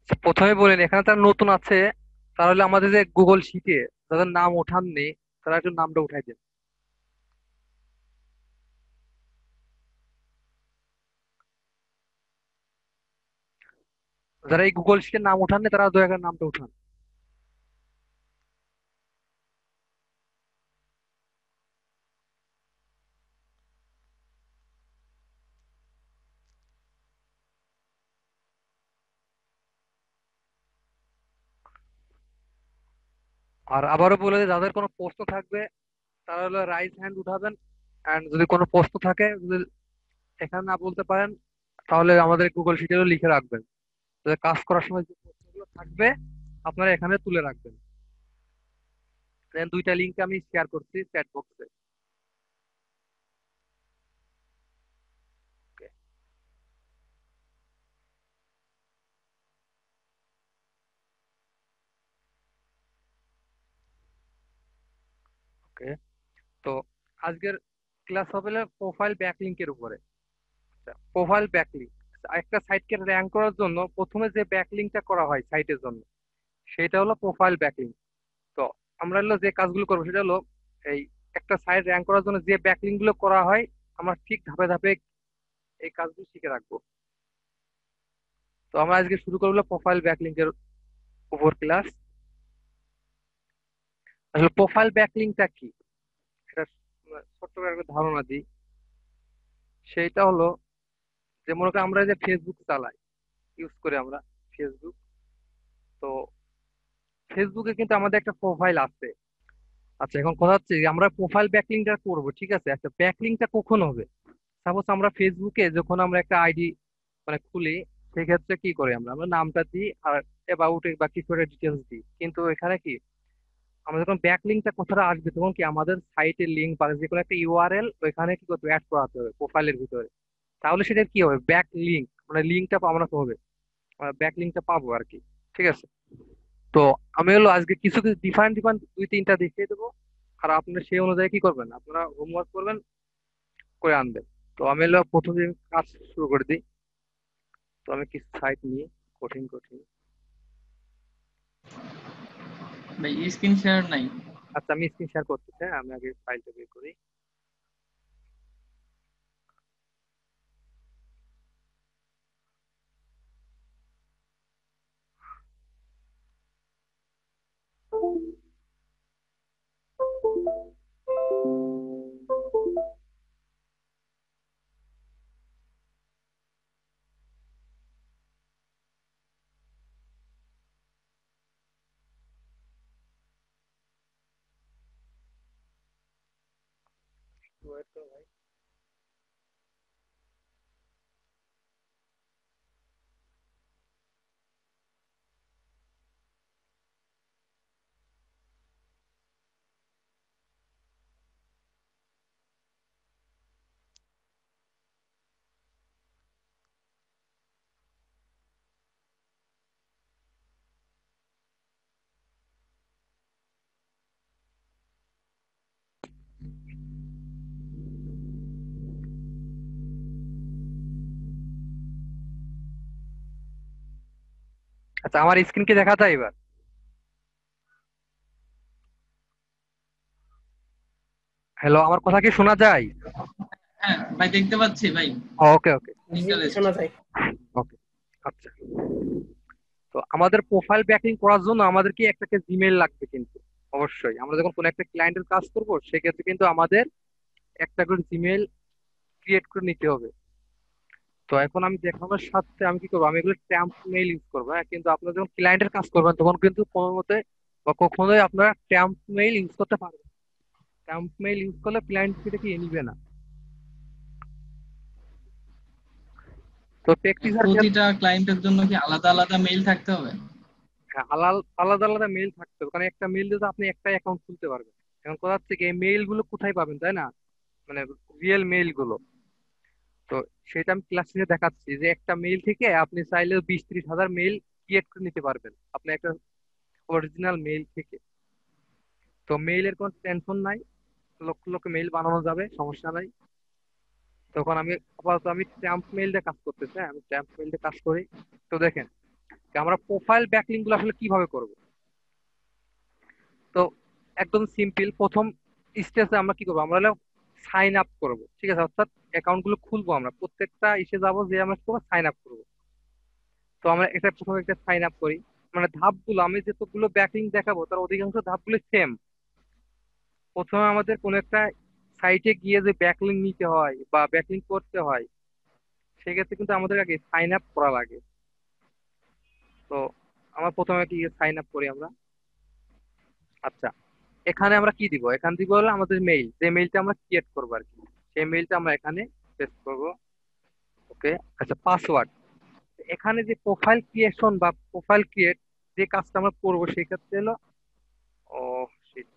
প্রথমে বলেন, এখানে তারা নতুন আছে, তাহলে আমাদের যে গুগল শিটে যাদের নাম ওঠাননি, তারা একটু নামটা উঠাই দেন। যারা এই গুগল শিটে নাম ওঠাননি তারা দয়া করে নামটা উঠান। আর আবারও বলে যে যাদের কোনো প্রশ্ন থাকবে তারা হলো রাইজ হ্যান্ড উঠাবেন। এন্ড যদি কোনো প্রশ্ন থাকে, যদি এখানে না বলতে পারেন, তাহলে আমাদের গুগল শিটেও লিখে রাখবেন। তাহলে কাজ করার সময় যে প্রশ্নগুলো থাকবে আপনারা এখানে তুলে রাখবেন। দেন দুইটা লিঙ্ক আমি শেয়ার করছি চ্যাট বক্সে। ওকে। ওকে। তো আজকের ক্লাস হবে প্রোফাইল ব্যাকলিংকের উপরে। প্রোফাইল ব্যাকলিংক, একটা সাইটকে র্যাঙ্ক করার জন্য প্রথমে যে ব্যাকলিংকটা করা হয় সাইটের জন্য, সেটা হলো প্রোফাইল ব্যাকলিংক। তো আমরা হলো যে কাজগুলো করবো সেটা হলো এই একটা সাইট র্যাঙ্ক করার জন্য যে ব্যাকলিংক গুলো করা হয়, আমরা ঠিক ধাপে ধাপে এই কাজগুলো শিখে রাখবো। তো আমরা আজকে শুরু করবো প্রোফাইল ব্যাকলিংকের উপর ক্লাস। আসলে প্রোফাইল ব্যাকলিংকটা কি, এটা ছোট্ট করে একটা ধারণা দিই। সেইটা হলো যে মনে করি আমরা যে ফেসবুক চালাই, ইউজ করি আমরা ফেসবুক। তো ফেসবুকে কিন্তু আমাদের একটা প্রোফাইল আছে। আচ্ছা, এখন কথা হচ্ছে যে আমরা প্রোফাইল ব্যাকলিংটা করব, ঠিক আছে? আচ্ছা, ব্যাকলিংটা কখন হবে? সাপোজ আমরা ফেসবুকে যখন আমরা একটা আইডি মানে খুলি, সেক্ষেত্রে কি করি, আমরা আমরা নামটা দিই আর অ্যাবাউট বা কিছু একটা ডিটেলস দিই, কিন্তু এখানে কি আমরা যখন ব্যাকলিংটা কথাটা আসবে তখন কি আমাদের সাইটের লিঙ্ক বা যে কোনো একটা ইউআরএল ওইখানে কি করতে অ্যাড করাতে হবে প্রোফাইলের ভিতরে। তাহলে সেটা কি হবে, ব্যাক লিঙ্ক, মানে লিঙ্কটা আমরা হবে, ব্যাক লিঙ্কটা পাবো আর কি। ঠিক আছে? তো আমি হলো আজকে কিছু কিছু ডিফারেন্ট ডিফারেন্ট দুই তিনটা দেখিয়ে দেবো। আর আপনারা সেই অনুযায়ী কি করবেন, আপনারা হোমওয়ার্ক করবেন, করে আনবেন। তো আমি হলো প্রথম দিন কাজ শুরু করে দিই। তো আমি কিছু সাইট নিই, কঠিন কঠিন। ভাই স্ক্রিন শেয়ার নাই। আচ্ছা, আমি স্ক্রিন শেয়ার করতেছি, হ্যাঁ? আমি আগে ফাইলটা বের করি। ওয়েট করো ভাই। আচ্ছা, আমার স্ক্রিন কি দেখা যায় এবার? হ্যালো, আমার কথা কি শোনা যায়? হ্যাঁ ভাই দেখতে পাচ্ছি ভাই। ওকে ওকে। জি ইন্টারেস্ট। শোনা যায়। ওকে। আচ্ছা, তো আমাদের প্রোফাইল ব্যাকিং করার জন্য আমাদের কি একটা জিমেইল লাগবে কিন্তু। অবশ্যই আমরা যখন কোনো একটা ক্লায়েন্টের কাজ করব সেক্ষেত্রে কিন্তু আমাদের একটা করে জিমেইল ক্রিয়েট করে নিতে হবে। তো এখন আমি দেখানোর সাথে আমি কি করবো, আমি এগুলো ট্যাম্প মেইল ইউজ করবো, হ্যাঁ? কিন্তু আপনারা যখন ক্লায়েন্টের কাজ করবেন তখন কিন্তু কোনো মতে বা কখনোই আপনারা ট্যাম্প মেইল ইউজ করতে পারবেন। ট্যাম্প মেইল ইউজ করলে ক্লায়েন্ট সেটা কি নিবে না। তো প্র্যাকটিসার ক্ষেত্রে প্রতিটা ক্লায়েন্টের জন্য কি আলাদা আলাদা মেইল থাকতে হবে? আলাদা আলাদা মেইল থাকতে হবে, কারণ একটা মেইল দিয়ে তো আপনি একটা অ্যাকাউন্ট খুলতে পারবেন। এখন কথা হচ্ছে কি, এই মেইল গুলো কোথায় পাবেন, তাই না? মানে রিয়েল মেইল গুলো। তো সেটা আমি ক্লাস শেষে দেখাচ্ছি যে একটা মেইল থেকে আপনি চাইলে 20-30 হাজার মেইল ক্রিয়েট করে নিতে পারবেন আপনার একটা অরিজিনাল মেইল থেকে। তো মেইলের কোনো টেনশন নাই, লক্ষ লক্ষ মেইল বানানো যাবে, সমস্যা নাই। তখন আমি আপাতত আমি ট্যাম্প মেইল দিয়ে কাজ করতেছি, হ্যাঁ? আমি ট্যাম্প মেইল দিয়ে কাজ করি। তো দেখেন, আমরা প্রোফাইল ব্যাকলিংক গুলো আসলে কিভাবে করব? তো একদম সিম্পল, প্রথম স্টেজে আমরা কি করবো, আমরা সাইন আপ করব, ঠিক আছে? অর্থাৎ অ্যাকাউন্ট গুলো খুলবো, আমরা প্রত্যেকটা ইসে যাবো যে আমরা কি করবো, সাইন আপ করবো। তো আমরা এটা প্রথমে একটা সাইন আপ করি। মানে ধাপগুলো আমি যতগুলো ব্যাকলিংক দেখাবো তার অধিকাংশ ধাপগুলো সেম। প্রথমে আমাদের কোনো একটা সাইটে গিয়ে যে ব্যাকলিংক নিতে হয় বা ব্যাকলিংক করতে হয়, সেক্ষেত্রে কিন্তু আমাদের আগে সাইন আপ করা লাগে। তো আমরা প্রথমে কি সাইন আপ করি আমরা। আচ্ছা, এখানে আমরা কি দিব, এখানে দিব হলো আমাদের মেইল, যে মেইলটা আমরা ক্রিয়েট করবো আর কি, সেই মেইলটা আমরা এখানে পেস্ট করব। ওকে। আচ্ছা, পাসওয়ার্ড। এখানে যে প্রোফাইল ক্রিয়েশন বা প্রোফাইল ক্রিয়েট যে কাজটা আমরা করবো, সেই ক্ষেত্রে হলো, ও shit,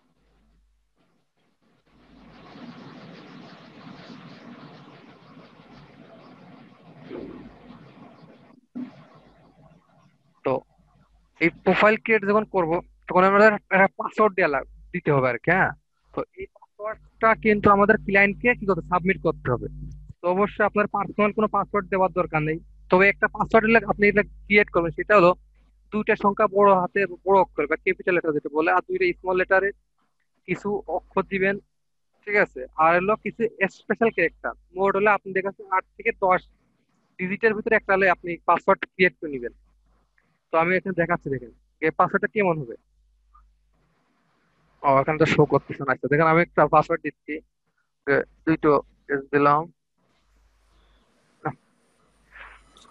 তো এই প্রোফাইল ক্রিয়েট যখন করব, তখন আমাদের একটা পাসওয়ার্ড দিতে হবে আর কি, হ্যাঁ। তো এই পাসওয়ার্ডটা কিন্তু আমাদের ক্লায়েন্টকে কি করতে, সাবমিট করতে হবে। তো অবশ্যই আপনার পার্সোনাল কোনো পাসওয়ার্ড দেওয়ার দরকার নেই। তবে একটা পাসওয়ার্ড আপনি এটা ক্রিয়েট করবেন, সেটা হলো দুইটা সংখ্যা বড় হাতে বড় অক্ষর বা ক্যাপিটাল লেটার যেটা বলে, আর দুইটা স্মল লেটারে কিছু অক্ষর দিবেন, ঠিক আছে? আর হলো কিছু স্পেশাল ক্যারেক্টার, মোট হলে আপনাদের কাছে 8 থেকে 10 ডিজিটের ভিতরে একটা হলে আপনি পাসওয়ার্ড ক্রিয়েট করে নেবেন। তো আমি এখানে দেখাচ্ছি, দেখেন এই পাসওয়ার্ডটা কেমন হবে। ও, এখানে তো শো করতেছে না। আচ্ছা দেখেন, আমি একটা পাসওয়ার্ড দিচ্ছি, দুইটো দিলাম।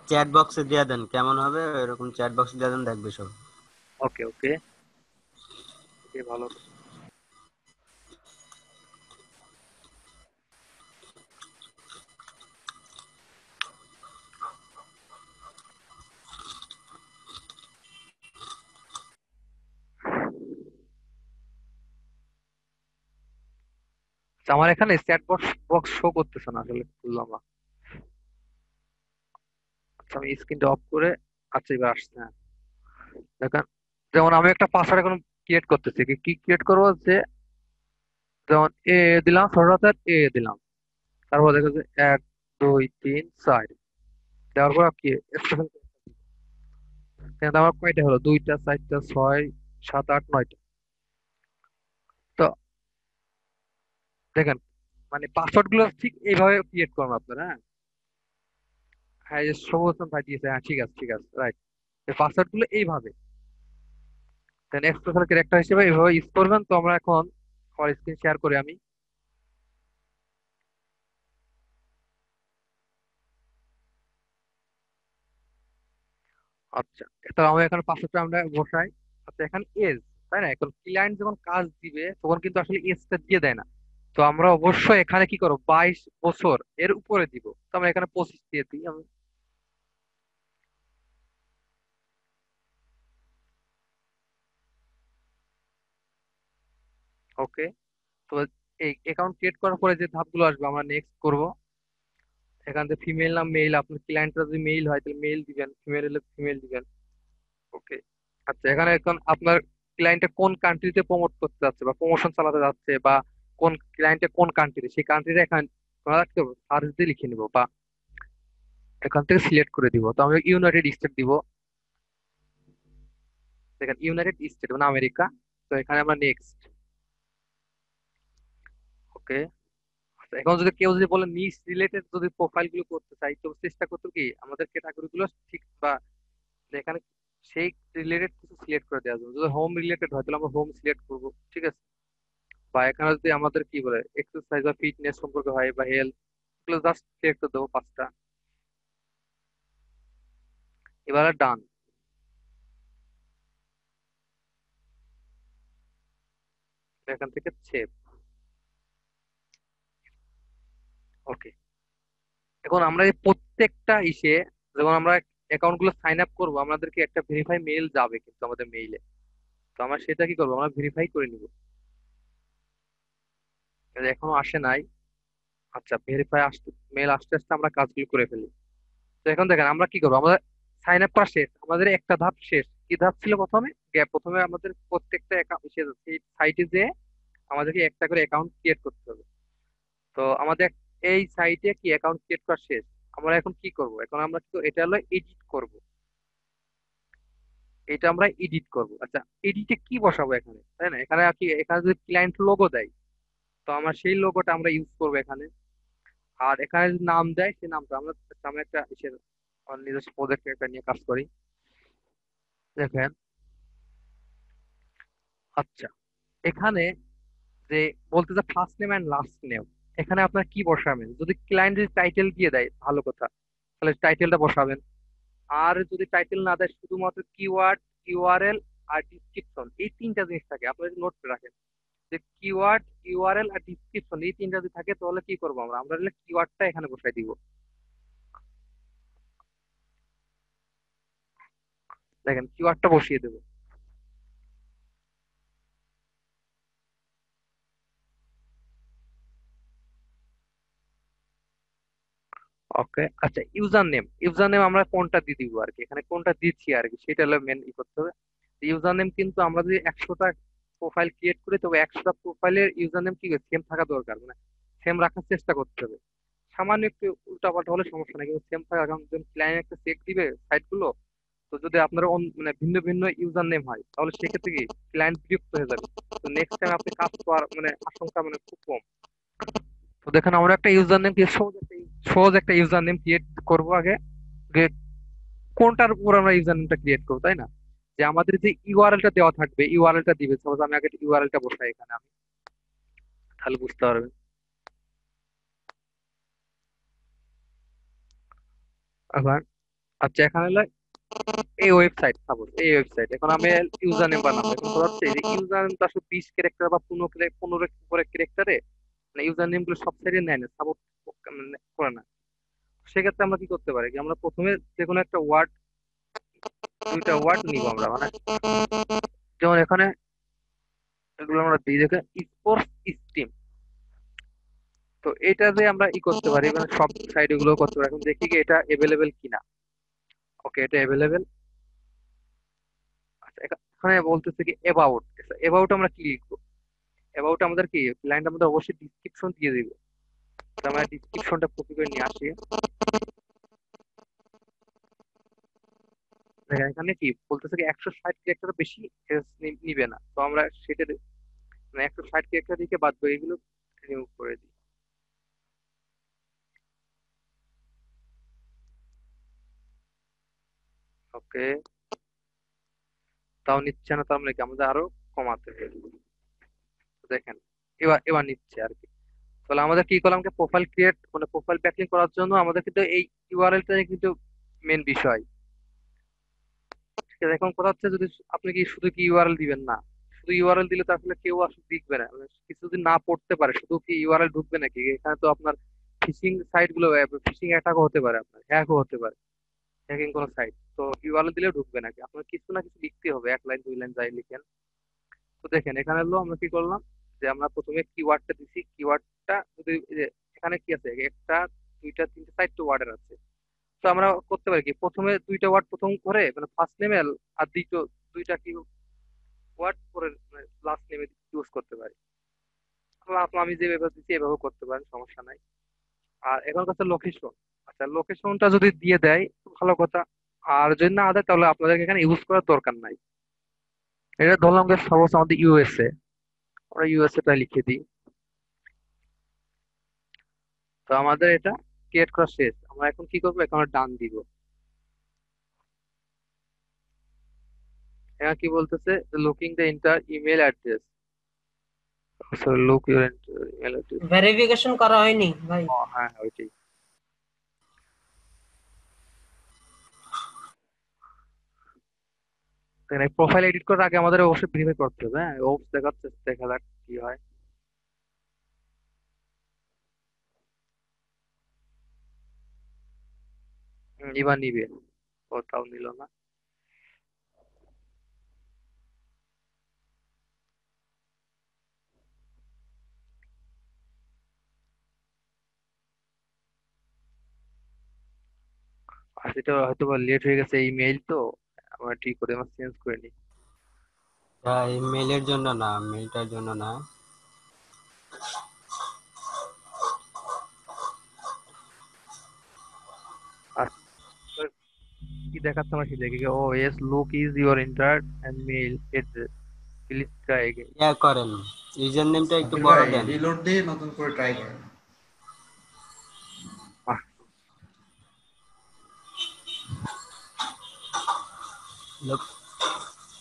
চ্যাট বক্সে দিয়ে দেন, কেমন হবে এরকম চ্যাট বক্সে দিয়ে দেন, দেখবে সব। ওকে ওকে, ভালো। আচ্ছা, আমার এখানে চ্যাট বক্স বক্স শো করতেছে না আসলে, বুঝলাম না। আচ্ছা, আমি স্ক্রিনটা অফ করে, আচ্ছা এবার আসছে, হ্যাঁ। দেখেন, যেমন আমি একটা পাসওয়ার্ড এখন ক্রিয়েট করতেছি, কি কি ক্রিয়েট করবো, যে যেমন এ দিলাম, ছোট হাতের এ দিলাম, তারপর দেখো যে 1 2 3 4 দেওয়ার পর কি স্পেশাল, আমার কয়টা হলো, 2টা 4টা 6 7 8 9টা। তো দেখেন, মানে পাসওয়ার্ড গুলো ঠিক এইভাবে ক্রিয়েট করবেন আপনারা, হ্যাঁ। হ্যাঁ, এই যে সবুজ ভাই দিয়েছে, হ্যাঁ ঠিক আছে ঠিক আছে, রাইট। এই পাসওয়ার্ড গুলো এইভাবে দেন স্পেশাল ক্যারেক্টার হিসেবে এইভাবে ইউজ করবেন। তো আমরা এখন আমার স্ক্রিন শেয়ার করি আমি। আচ্ছা, তো আমি এখন পাসওয়ার্ডটা আমরা বসাই। আচ্ছা, এখানে এজ, তাই না? এখন ক্লায়েন্ট যখন কাজ দিবে তখন কিন্তু আসলে এজটা দিয়ে দেয় না। তো আমরা অবশ্যই এখানে কি করবো, 22 বছর এর উপরে দিব। তো আমরা এখানে 25 দিয়ে দিই আমি। ওকে। তো এই অ্যাকাউন্ট ক্রিয়েট করার পরে যে ধাপগুলো আসবে আমরা নেক্সট করব। এখান থেকে ফিমেল নাম মেল, আপনার ক্লায়েন্টরা যদি মেল হয় তাহলে মেল দিবেন, ফিমেল হলে ফিমেল দিবেন। ওকে। আচ্ছা, এখানে এখন আপনার ক্লায়েন্টে কোন কান্ট্রিতে প্রমোট করতে যাচ্ছে বা প্রমোশন চালাতে যাচ্ছে, বা কোন ক্লায়েন্টে কোন কান্ট্রি, সেই কান্ট্রিটা এখানে আমরা কি করবো, সার্চ দিয়ে লিখে নিব বা এখান থেকে সিলেক্ট করে দিব। তো আমি ইউনাইটেড স্টেট দিব। দেখেন, ইউনাইটেড স্টেট মানে আমেরিকা। তো এখানে আমরা নেক্সট। ওকে। আচ্ছা, এখন যদি কেউ যদি বলে নিচ রিলেটেড যদি প্রোফাইল গুলো করতে চাই, তো চেষ্টা করতে কি আমাদের ক্যাটাগরি গুলো ঠিক বা এখানে সেই রিলেটেড কিছু সিলেক্ট করে দেওয়া যাবে। যদি হোম রিলেটেড হয় তাহলে আমরা হোম সিলেক্ট করবো, ঠিক আছে? বা এখানে যদি আমাদের কি বলে এক্সারসাইজ বা ফিটনেস সম্পর্কে হয় বা হেলথ, এগুলো জাস্ট সিলেক্ট করে দেবো 5টা। এবারে ডান। এখান থেকে সেভ। ওকে। এখন আমরা এই প্রত্যেকটা ইসে, যখন আমরা অ্যাকাউন্ট গুলো সাইন আপ করবো, আমাদেরকে একটা ভেরিফাই মেল যাবে কিন্তু আমাদের মেইলে। তো আমরা সেটা কি করবো, আমরা ভেরিফাই করে নিব। এখনো আসে নাই। আচ্ছা, ভেরিফাই আসতে মেল আসতে আসতে আমরা কাজগুলো করে ফেলি। তো এখন দেখেন আমরা কি করবো, আমরা সাইন আপ করা শেষ, আমাদের একটা ধাপ শেষ। কি ধাপ ছিল প্রথমে, প্রথমে আমাদের প্রত্যেকটা সাইটে যে আমাদেরকে একটা করে অ্যাকাউন্ট ক্রিয়েট করতে হবে। তো আমাদের এই সাইটে কি অ্যাকাউন্ট ক্রিয়েট করা শেষ। আমরা এখন কি করব, এখন আমরা কি এটা হলো এডিট করব। এটা আমরা এডিট করব। আচ্ছা, এডিটে কি বসাবো এখানে, তাই না? এখানে আর কি, এখানে যদি ক্লায়েন্ট লোগো দেয়, তো আমরা সেই লোগোটা আমরা ইউজ করবো এখানে। আর এখানে যদি নাম দেয়, সেই নামটা আমরা, আমি একটা ইসের আমার নিজস্ব প্রজেক্ট একটা নিয়ে কাজ করি, দেখেন। আচ্ছা, এখানে যে বলতে first name and last name, এখানে আপনার কি বসাবেন? যদি ক্লায়েন্ট যদি টাইটেল দিয়ে দেয়, ভালো কথা, তাহলে টাইটেলটা বসাবেন। আর যদি টাইটেল না দেয়, শুধুমাত্র কিওয়ার্ড, ইউআরএল আর ডিসক্রিপশন, এই তিনটা জিনিস থাকে, আপনারা যদি নোট করে রাখেন যে কিওয়ার্ড, ইউআরএল আর ডিসক্রিপশন, এই তিনটা যদি থাকে, তাহলে কি করবো আমরা? আমরা কিওয়ার্ডটা এখানে বসাই দিব। দেখেন, কিওয়ার্ডটা বসিয়ে দেবো। ওকে, আচ্ছা, ইউজার নেম আমরা কোনটা দিয়ে দিব আর কি, এখানে কোনটা দিচ্ছি আর কি, সেটা হলো মেন ই করতে হবে। ইউজার নেম কিন্তু আমরা যদি 100টা প্রোফাইল ক্রিয়েট করি, তবে 100টা প্রোফাইলের ইউজার নেম কি সেম থাকা দরকার, মানে সেম রাখার চেষ্টা করতে হবে। সামান্য একটু উল্টাপাল্টা হলে সমস্যা নাই, কিন্তু সেম থাকা, কারণ যখন ক্লায়েন্ট একটা চেক দিবে সাইট গুলো, তো যদি আপনার মানে ভিন্ন ভিন্ন ইউজার নেম হয়, তাহলে সেক্ষেত্রে কি ক্লায়েন্ট বিরক্ত হয়ে যাবে। তো নেক্সট টাইম আপনি কাজ করার মানে আশঙ্কা মানে খুব কম। তো দেখেন, আমরা একটা ইউজার নেম, সহজ একটা ইউজার নেম ক্রিয়েট করবো আগে। যে কোনটার উপর আমরা ইউজার নেমটা ক্রিয়েট করবো, তাই না? যে আমাদের যে ইউআরএলটা দেওয়া থাকবে, ইউআরএলটা দিবে, সাপোজ আমি আগে ইউআরএলটা বসাই এখানে আমি, তাহলে বুঝতে পারবেন। আবার, আচ্ছা, এখানে হলো এই ওয়েবসাইট, সাপোজ এই ওয়েবসাইট, এখন আমি ইউজার নেম বানাবো। এখন কথা হচ্ছে যে ইউজার নেম তো আসলে 20 ক্যারেক্টার বা 15 উপরে ক্যারেক্টারে, মানে ইউজার নেম গুলো সব সাইডে নেয় না, সাপোর্ট করে না। সেক্ষেত্রে আমরা কি করতে পারি, যে আমরা প্রথমে যে কোনো একটা ওয়ার্ড, দুইটা ওয়ার্ড নিব আমরা, মানে যেমন এখানে এগুলো আমরা দিই, দেখে স্পোর্টস স্টিম। তো এটা যে আমরা করতে পারি, মানে সব সাইড এগুলো করতে পারি। এখন দেখি কি এটা এভেলেবেল কিনা। ওকে, এটা এভেলেবেল। আচ্ছা, এখানে বলতেছে কি অ্যাবাউট। অ্যাবাউট আমরা কি লিখবো? অ্যাবাউট আমাদের কি ক্লায়েন্ট আমাদের অবশ্যই ডিসক্রিপশন দিয়ে দিবে। তো আমরা ডিসক্রিপশনটা কপি করে নিয়ে আসি। দেখেন, এখানে কি বলতেছে কি 160 ক্যারেক্টার বেশি নিবে না, তো আমরা সেটা মানে 160 ক্যারেক্টার দিকে বাদ দিয়ে এগুলো রিমুভ করে দিই। ওকে, তাও নিচ্ছে না, তার মানে কি আমাদের আরো কমাতে হবে। তো দেখেন, এবার এবার নিচ্ছে আর কি। তাহলে আমাদের কি করলাম, প্রোফাইল ক্রিয়েট মানে প্রোফাইল ব্যাকলিং করার জন্য আমাদের কিন্তু এই ইউআরএলটা কিন্তু মেন বিষয়। ঠিক আছে, এখন কথা হচ্ছে, যদি আপনি কি শুধু কি ইউআরএল দিবেন না, শুধু ইউআরএল দিলে তো আসলে কেউ আসলে দেখবে না, মানে কিছু যদি না পড়তে পারে, শুধু কি ইউআরএল ঢুকবে নাকি? এখানে তো আপনার ফিশিং সাইট গুলো, ফিশিং অ্যাটাকও হতে পারে, আপনার হ্যাকও হতে পারে, হ্যাকিং কোনো সাইট। তো ইউআরএল দিলেও ঢুকবে নাকি? আপনার কিছু না কিছু লিখতে হবে, 1 লাইন 2 লাইন যাই লিখেন। তো দেখেন, এখানে হলো আমরা কি করলাম, যে আমরা প্রথমে কিওয়ার্ডটা দিছি। কিওয়ার্ডটা যদি এই যে এখানে কি আছে, একটা, দুইটা, তিনটা, 4টে ওয়ার্ডের আছে। তো আমরা করতে পারি কি, প্রথমে দুইটা ওয়ার্ড প্রথম করে মানে ফার্স্ট নেমে, আর দ্বিতীয় দুইটা কি ওয়ার্ড পরে লাস্ট নেমে ইউজ করতে পারি। আমি যে ব্যবহার দিচ্ছি এভাবে করতে পারেন, সমস্যা নাই। আর এখন কথা লোকেশন। আচ্ছা, লোকেশনটা যদি দিয়ে দেয় তো ভালো কথা, আর যদি না দেয় তাহলে আপনাদের এখানে ইউজ করার দরকার নাই। এটা ধরলাম যে সাপোজ আমাদের ইউএসএ, আমরা ইউএসএ টা লিখে দিই। তো আমাদের এটা ক্রিয়েট করা শেষ। আমরা এখন কি করবো, এখন ডান দিব। এখন কি বলতেছে, looking the inter email address, sorry look your email address. Verification করা হয়নি ভাই। হ্যাঁ হ্যাঁ, ওইটাই। প্রোফাইল এডিট করার আগে আমাদের অবশ্যই ভেরিফাই করতে হবে। হ্যাঁ, ওপস দেখাচ্ছে, দেখা যাক কি হয়। এবার নিবে, ও তাও নিল না। আর সেটা হয়তো বা লেট হয়ে গেছে, ইমেইল তো আমরা ঠিক করে আমরা চেঞ্জ করে নিই। এই মেলের জন্য না, মেলটার জন্য না। আর কি দেখাচ্ছে আমরা কি দেখি, ও এস look is your enter and mail address, please try again. Yeah করেন, ইউজার নেমটা একটু সাব্বির বড় ভাই দেন। রিলোড দিয়ে নতুন করে ট্রাই করেন।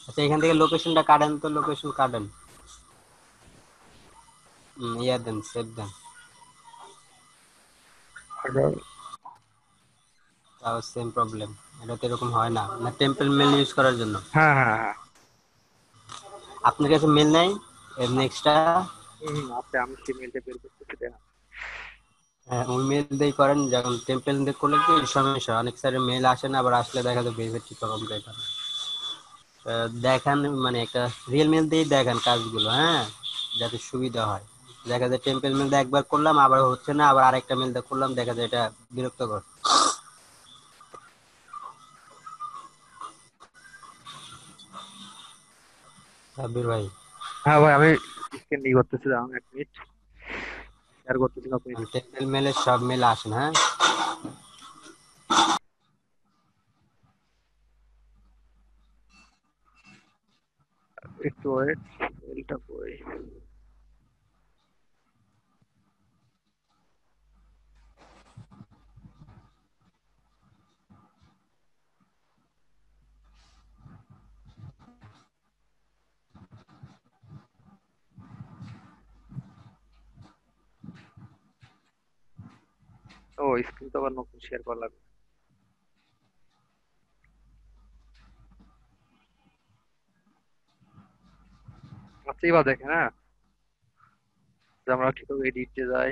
আচ্ছা, এখান থেকে লোকেশনটা কাটেন তো, লোকেশন কাটেন। ইয়া দেন, সেভ দেন। তাও সেম প্রবলেম, এটা তো এরকম হয় না, না টেম্পল মেল ইউজ করার জন্য। হ্যাঁ হ্যাঁ হ্যাঁ। আপনার কাছে মেল নাই এর নেক্সটটা? আছে, আমি সেই মেলটা বের করতেছি দেখা। হ্যাঁ, ওই মেল দিয়েই করেন। যখন টেম্পল দিয়ে করলে কি সমস্যা, অনেক সাইডে মেল আসে না, আবার আসলে দেখা যায় ভেরিফাই কমপ্লিট হয় না। দেখান, মানে একটা রিয়েল মেল দিয়েই দেখান কাজগুলো, হ্যাঁ, যাতে সুবিধা হয়। দেখা যায় টেম্পল মেল দিয়ে একবার করলাম আবার হচ্ছে না, আবার আরেকটা মেল দিয়ে করলাম, দেখা যায় এটা বিরক্তকর। সাব্বির ভাই, হ্যাঁ ভাই, আমি স্ক্রিন ই করতেছি, দাঁড়ান 1 মিনিট, শেয়ার করতেছি আপনি দেখুন। টেম্পল মেলে সব মেল আসে না, হ্যাঁ। একটু ওয়েট, মেলটা কই। ও, স্ক্রিন তো আবার নতুন শেয়ার করা লাগবে। আচ্ছা, এবার দেখেন, হ্যাঁ, যে আমরা কিভাবে এডিটে যাই।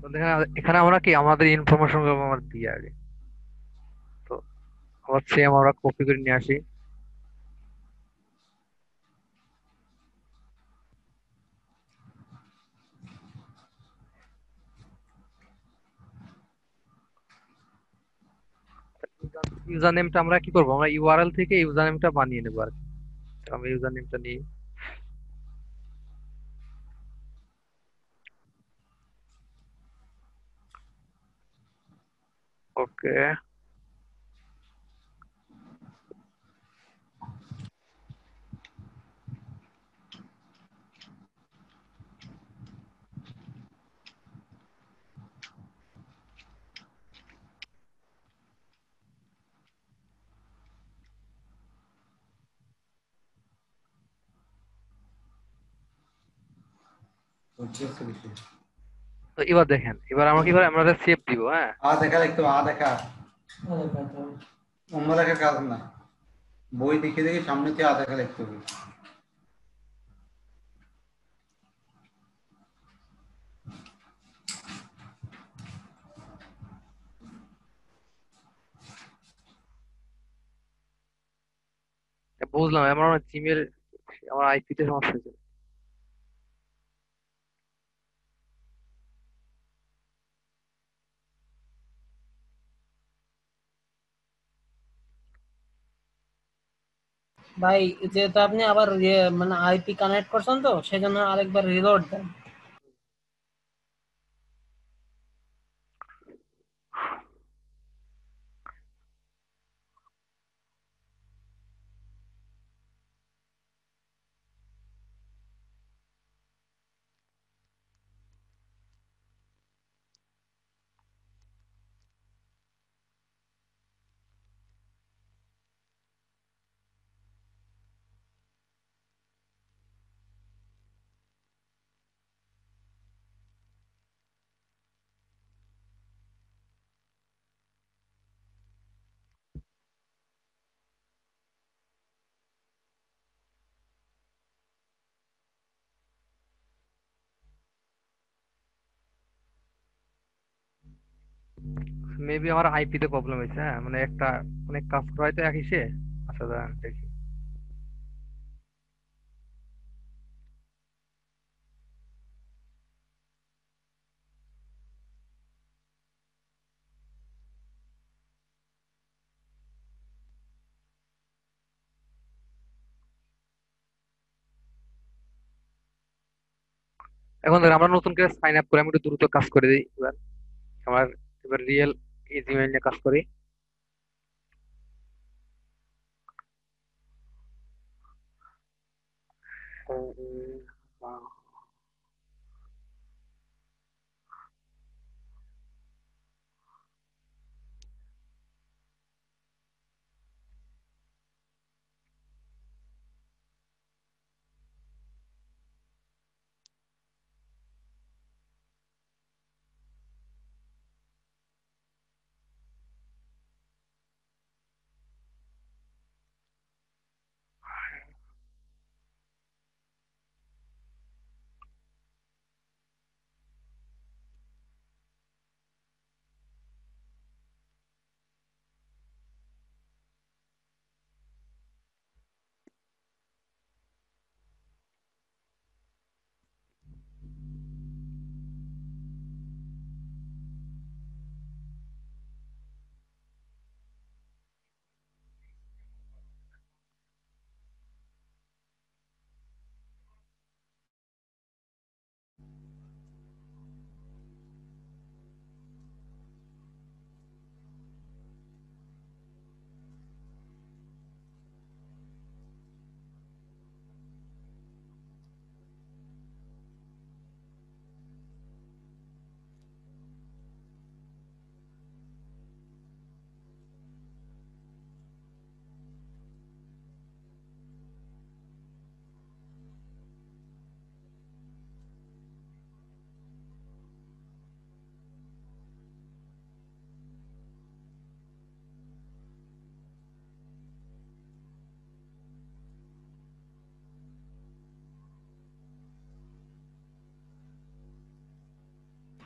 তো দেখেন, এখানে আমরা কি আমাদের ইনফরমেশন গুলো আমরা দিই আগে। তো আবার সেম আমরা কপি করে নিয়ে আসি। ইউজার নেমটা আমরা কি করবো, আমরা ইউআরএল থেকে ইউজার নেমটা বানিয়ে নেবো আর কি। তো আমি ইউজার নেমটা নিই। ওকে। হচ্ছে হচ্ছে বিষয়। তো এবার দেখেন, এবার আমরা কি করে আমরা সেভ দিব, হ্যাঁ। দেখা লিখতে হবে, দেখা অন্য লেখার কাজ না, বই দেখে দেখে সামনে থেকে দেখা লিখতে হবে। বুঝলাম, আমার জিমের আমার আইপি তে সমস্যা হয়েছে। ভাই যেহেতু আপনি আবার মানে আইপি কানেক্ট করছেন, তো সেজন্য আরেকবার রিলোড দেন। মেবি আমার আইপি তে প্রবলেম হয়েছে, হ্যাঁ, মানে একটা অনেক কাজ করা হয় তো একই সে। আচ্ছা, দাঁড়ান দেখি। এখন ধর আমরা নতুন করে সাইন আপ করে আমি একটু দ্রুত কাজ করে দিই এবার। আমার এবার রিয়েল জিমেইল নিয়ে কাজ করি।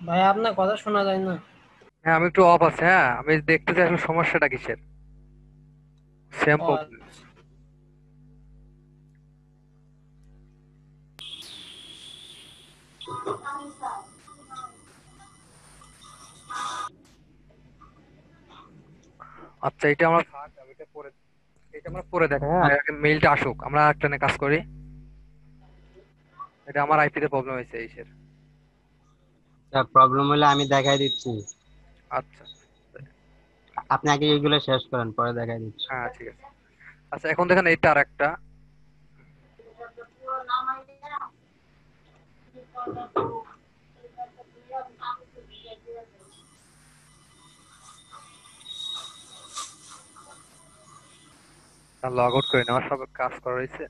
ভাই আপনার কথা শোনা যায় না। হ্যাঁ আমি একটু অফ আছে, হ্যাঁ আমি দেখতে চাই আসলে সমস্যাটা কিসের। সেম ও প্রবলেম। আচ্ছা এটা আমরা থাক, আমি এটা আমরা পরে দেখা, হ্যাঁ মেইলটা আসুক, আমরা একটা নিয়ে কাজ করি। এটা আমার আইপি তে প্রবলেম হয়েছে এইসের। প্রবলেম হলে আমি দেখাই দিচ্ছি, আচ্ছা আপনি আগে এইগুলো শেষ করেন পরে দেখাই দিচ্ছি। হ্যাঁ ঠিক আছে। আচ্ছা এখন দেখেন এইটা আর একটা লগ আউট করে নেওয়ার সব কাজ করা হয়েছে।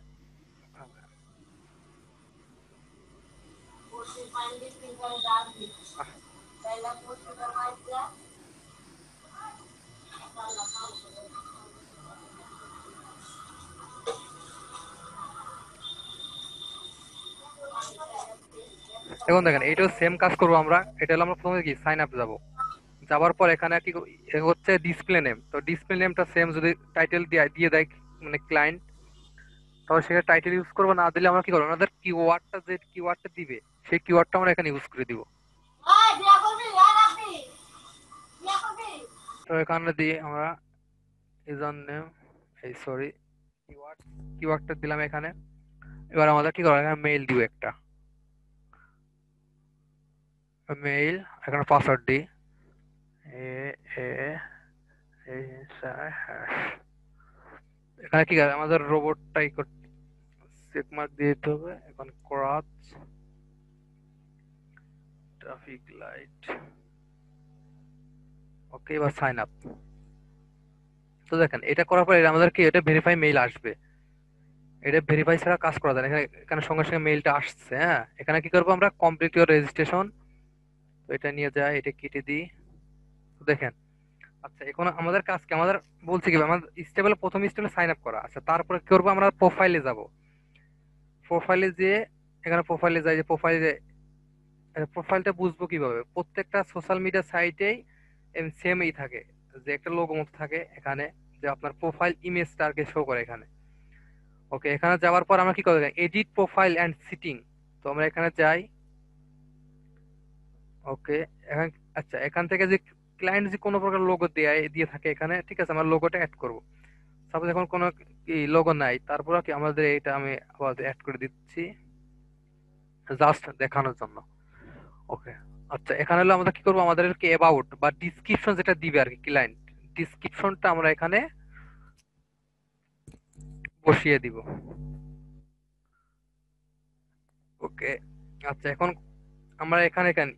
এখন দেখেন এইটাও সেম কাজ করবো আমরা। এটা হলো আমরা প্রথমে কি সাইন আপ যাবো, যাওয়ার পর এখানে কি হচ্ছে ডিসপ্লে নেম। তো ডিসপ্লে নেমটা সেম যদি টাইটেল দিয়ে দিয়ে দেয় মানে ক্লায়েন্ট, তাহলে সেখানে টাইটেল ইউজ করবো, না দিলে আমরা কি করবো আমাদের কিওয়ার্ডটা যে কিওয়ার্ডটা দিবে সেই কিওয়ার্ডটা আমরা এখানে ইউজ করে দিব। তো এখানে দিয়ে আমরা ইউজার নেম এই সরি কিওয়ার্ড কিওয়ার্ডটা দিলাম এখানে। এবার আমাদের কি করবো এখানে মেইল দিব একটা মেইল, এখানে পাসওয়ার্ড দিই এ এ এখানে কি আছে আমাদের রোবটটাই চেক মার্ক দিয়ে দিতে হবে। এখন ক্রাচ ট্রাফিক লাইট, ওকে এবার সাইন আপ। তো দেখেন এটা করার পর আমাদের কি এটা ভেরিফাই মেইল আসবে। এটা ভেরিফাই ছাড়া কাজ করা যায় না। এখানে এখানে সঙ্গে সঙ্গে মেইলটা আসছে, হ্যাঁ এখানে কি করবো আমরা কমপ্লিট ইউর রেজিস্ট্রেশন। তো এটা নিয়ে যায়, এটা কেটে দিই। তো দেখেন আচ্ছা এখন আমাদের কাজ কি, আমাদের বলছে কি আমাদের স্টেবল প্রথম স্টেপে সাইন আপ করা। আচ্ছা তারপরে কি করবো আমরা প্রোফাইলে যাব। প্রোফাইলে যেয়ে এখানে প্রোফাইলে যাই, যে প্রোফাইলে প্রোফাইলটা বুঝবো কিভাবে, প্রত্যেকটা সোশ্যাল মিডিয়া সাইটেই সেমই থাকে, যে একটা লোগো মতো থাকে এখানে, যে আপনার প্রোফাইল ইমেজটা আর কি শো করে এখানে। ওকে এখানে যাওয়ার পর আমরা কি করবো এডিট প্রোফাইল এন্ড সিটিং। তো আমরা এখানে যাই। ওকে এখন আচ্ছা এখান থেকে যে ক্লায়েন্ট যে কোনো প্রকার লোগো দিয়ে থাকে এখানে, ঠিক আছে আমরা লোগোটা অ্যাড করব। সাপোজ এখন কোনো লোগো নাই, তারপর কি আমাদের এটা আমি আবার অ্যাড করে দিচ্ছি। জাস্ট দেখানোর জন্য। ওকে, আচ্ছা এখানে হলো আমরা কি করবো, আমাদের কি অ্যাবাউট বা ডিসক্রিপশন যেটা দিবে আর কি ক্লায়েন্ট, ডিসক্রিপশনটা আমরা এখানে বসিয়ে দিব। ওকে, আচ্ছা এখন আমরা এখানে কেন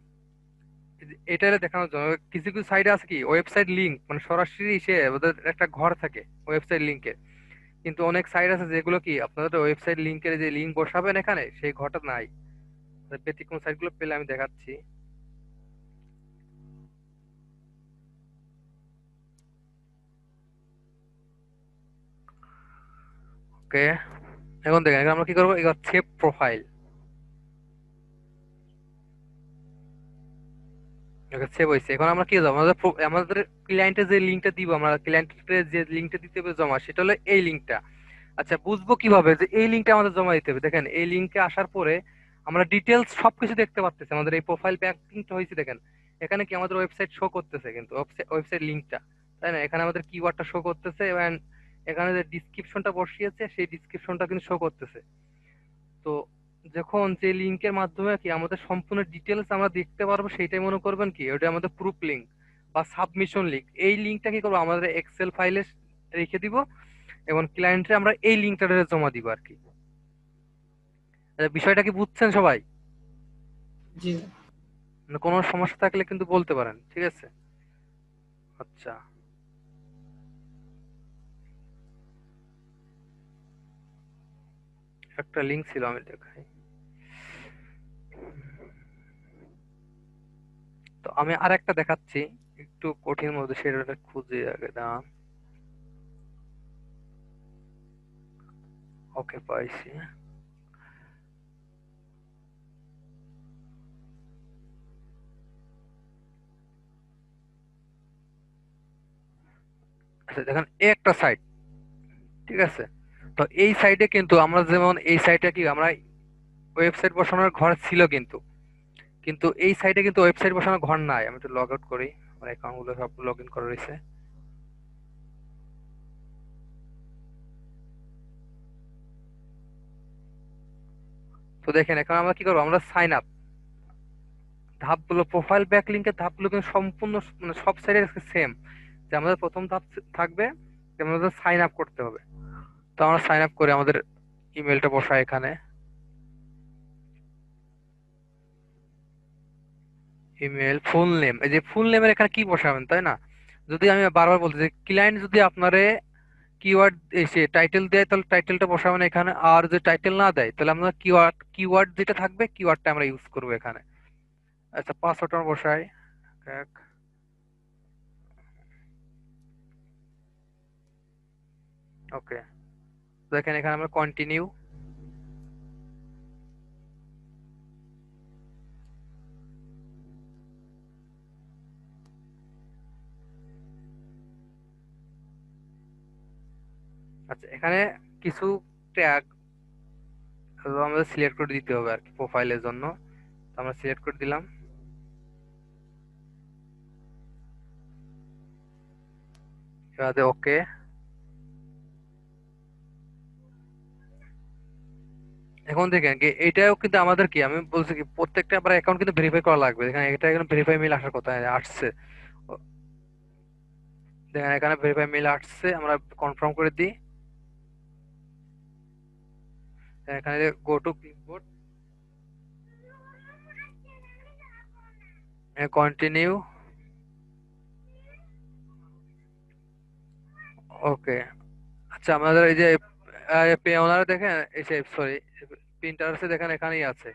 এটা দেখানোর জন্য কিছু কিছু সাইডে আছে কি ওয়েবসাইট লিংক, মানে সরাসরি সে ওদের একটা ঘর থাকে ওয়েবসাইট লিংকের, কিন্তু অনেক সাইট আছে যেগুলো কি আপনাদের ওয়েবসাইট লিংকের যে লিংক বসাবেন এখানে সেই ঘরটা নাই। ব্যতিক্রম সাইটগুলো পেলে আমি দেখাচ্ছি। ওকে, এখন দেখেন এখানে আমরা কি করবো, এবার সেভ প্রোফাইল, সেভ হয়েছে। এখন আমরা কি যাবো, আমাদের ক্লায়েন্টের যে লিঙ্কটা দিব, আমরা ক্লায়েন্টের যে লিঙ্কটা দিতে হবে জমা, সেটা হলো এই লিঙ্কটা। আচ্ছা বুঝবো কিভাবে যে এই লিঙ্কটা আমাদের জমা দিতে হবে? দেখেন এই লিঙ্কে আসার পরে আমরা ডিটেলস সবকিছু দেখতে পাচ্ছি, আমাদের এই প্রোফাইল ব্যাকলিংকটা হয়েছে দেখেন, এখানে কি আমাদের ওয়েবসাইট শো করতেছে, কিন্তু ওয়েবসাইট লিঙ্কটা, তাই না? এখানে আমাদের কিওয়ার্ডটা শো করতেছে এবং এখানে যে ডিসক্রিপশনটা বসিয়েছে সেই ডিসক্রিপশনটা কিন্তু শো করতেছে। তো যখন যে লিঙ্কের মাধ্যমে কি আমাদের সম্পূর্ণ ডিটেলস আমরা দেখতে পারবো, সেইটাই মনে করবেন কি ওটা আমাদের প্রুফ লিঙ্ক বা সাবমিশন লিঙ্ক। এই লিঙ্কটা কি করবো, আমাদের এক্সেল ফাইলে রেখে দিব এবং ক্লায়েন্টে আমরা এই লিঙ্কটা জমা দিব আর কি। বিষয়টা কি বুঝছেন সবাই? জি মানে কোনো সমস্যা থাকলে কিন্তু বলতে পারেন, ঠিক আছে? আচ্ছা, একটা লিঙ্ক ছিল আমি দেখাই। তো আমি আর একটা দেখাচ্ছি একটু কঠিন মধ্যে, সেটা খুঁজে আগে দাঁড়ান। ওকে পাইছি। আচ্ছা দেখেন এই একটা সাইট, ঠিক আছে? তো এই সাইটে কিন্তু আমরা যেমন এই সাইটে কি আমরা ওয়েবসাইট বসানোর ঘর ছিল, কিন্তু কিন্তু এই সাইটে কিন্তু ওয়েবসাইট বসানোর ঘর নাই। আমি একটু লগ আউট করি, আমার অ্যাকাউন্ট গুলো সব লগ ইন করা রয়েছে। তো দেখেন এখন আমরা কি করবো, আমরা সাইন আপ ধাপগুলো, প্রোফাইল ব্যাকলিংকের ধাপগুলো কিন্তু সম্পূর্ণ মানে সব সাইডে সেম। যে আমাদের প্রথম ধাপ থাকবে যে আমাদের সাইন আপ করতে হবে। তো আমরা সাইন আপ করে আমাদের ইমেলটা বসাই এখানে, ইমেল, ফুল নেম। এই যে ফুল নেমের এখানে কি বসাবেন, তাই না? যদি আমি বারবার বলতে যে ক্লায়েন্ট যদি আপনারে কিওয়ার্ড এসে টাইটেল দেয় তাহলে টাইটেলটা বসাবেন এখানে, আর যদি টাইটেল না দেয় তাহলে আমরা কিওয়ার্ড কিওয়ার্ড যেটা থাকবে কিওয়ার্ডটা আমরা ইউজ করবো এখানে। আচ্ছা পাসওয়ার্ড আমরা বসাই এক। ওকে, দেখেন এখানে আমরা কন্টিনিউ, আচ্ছা এখানে কিছু ট্যাগ আমাদের সিলেক্ট করে দিতে হবে আর কি প্রোফাইলের জন্য। তো আমরা সিলেক্ট করে দিলাম, এবার ওকে। এখন দেখেন কি এটাও কিন্তু আমাদের কি আমি বলছি কি প্রত্যেকটা আবার অ্যাকাউন্ট কিন্তু ভেরিফাই করা লাগবে। দেখেন এটা এখানে ভেরিফাই মেল আসার কথা আসছে। ও, দেখেন এখানে ভেরিফাই মেল আসছে, আমরা কনফার্ম করে দিই। এখানে গো টু ক্লিপবোর্ড, কন্টিনিউ। ওকে, আচ্ছা আমাদের এই যে পে ওনার দেখেন এসে সরি প্রিন্টারসে দেখেন এখানেই আছে।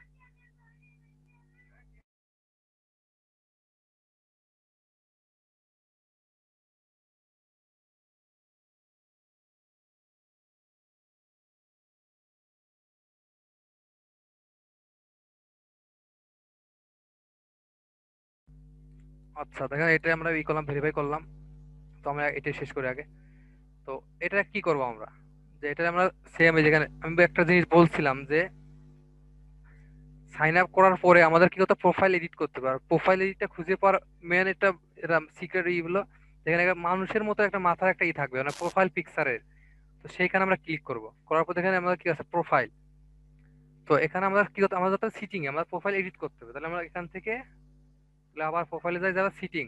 আচ্ছা দেখেন এটা আমরা ই করলাম, ভেরিফাই করলাম। তো আমরা এটা শেষ করি আগে। তো এটা কি করব আমরা, যে এটা আমরা সেম যেখানে আমি একটা জিনিস বলছিলাম যে সাইন আপ করার পরে আমাদের কি করতে প্রোফাইল এডিট করতে হবে। আর প্রোফাইল এডিটটা খুঁজে পাওয়ার মেন এটা এটা সিক্রেট ইগুলো, যেখানে একটা মানুষের মতো একটা মাথার একটা ই থাকবে মানে প্রোফাইল পিকচারের। তো সেইখানে আমরা ক্লিক করব, করার পর এখানে আমাদের কি আছে প্রোফাইল। তো এখানে আমরা কি করতে, আমাদের সিটিং এ আমরা প্রোফাইল এডিট করতে হবে। তাহলে আমরা এখান থেকে তাহলে আবার প্রোফাইলে যাই, যারা সিটিং।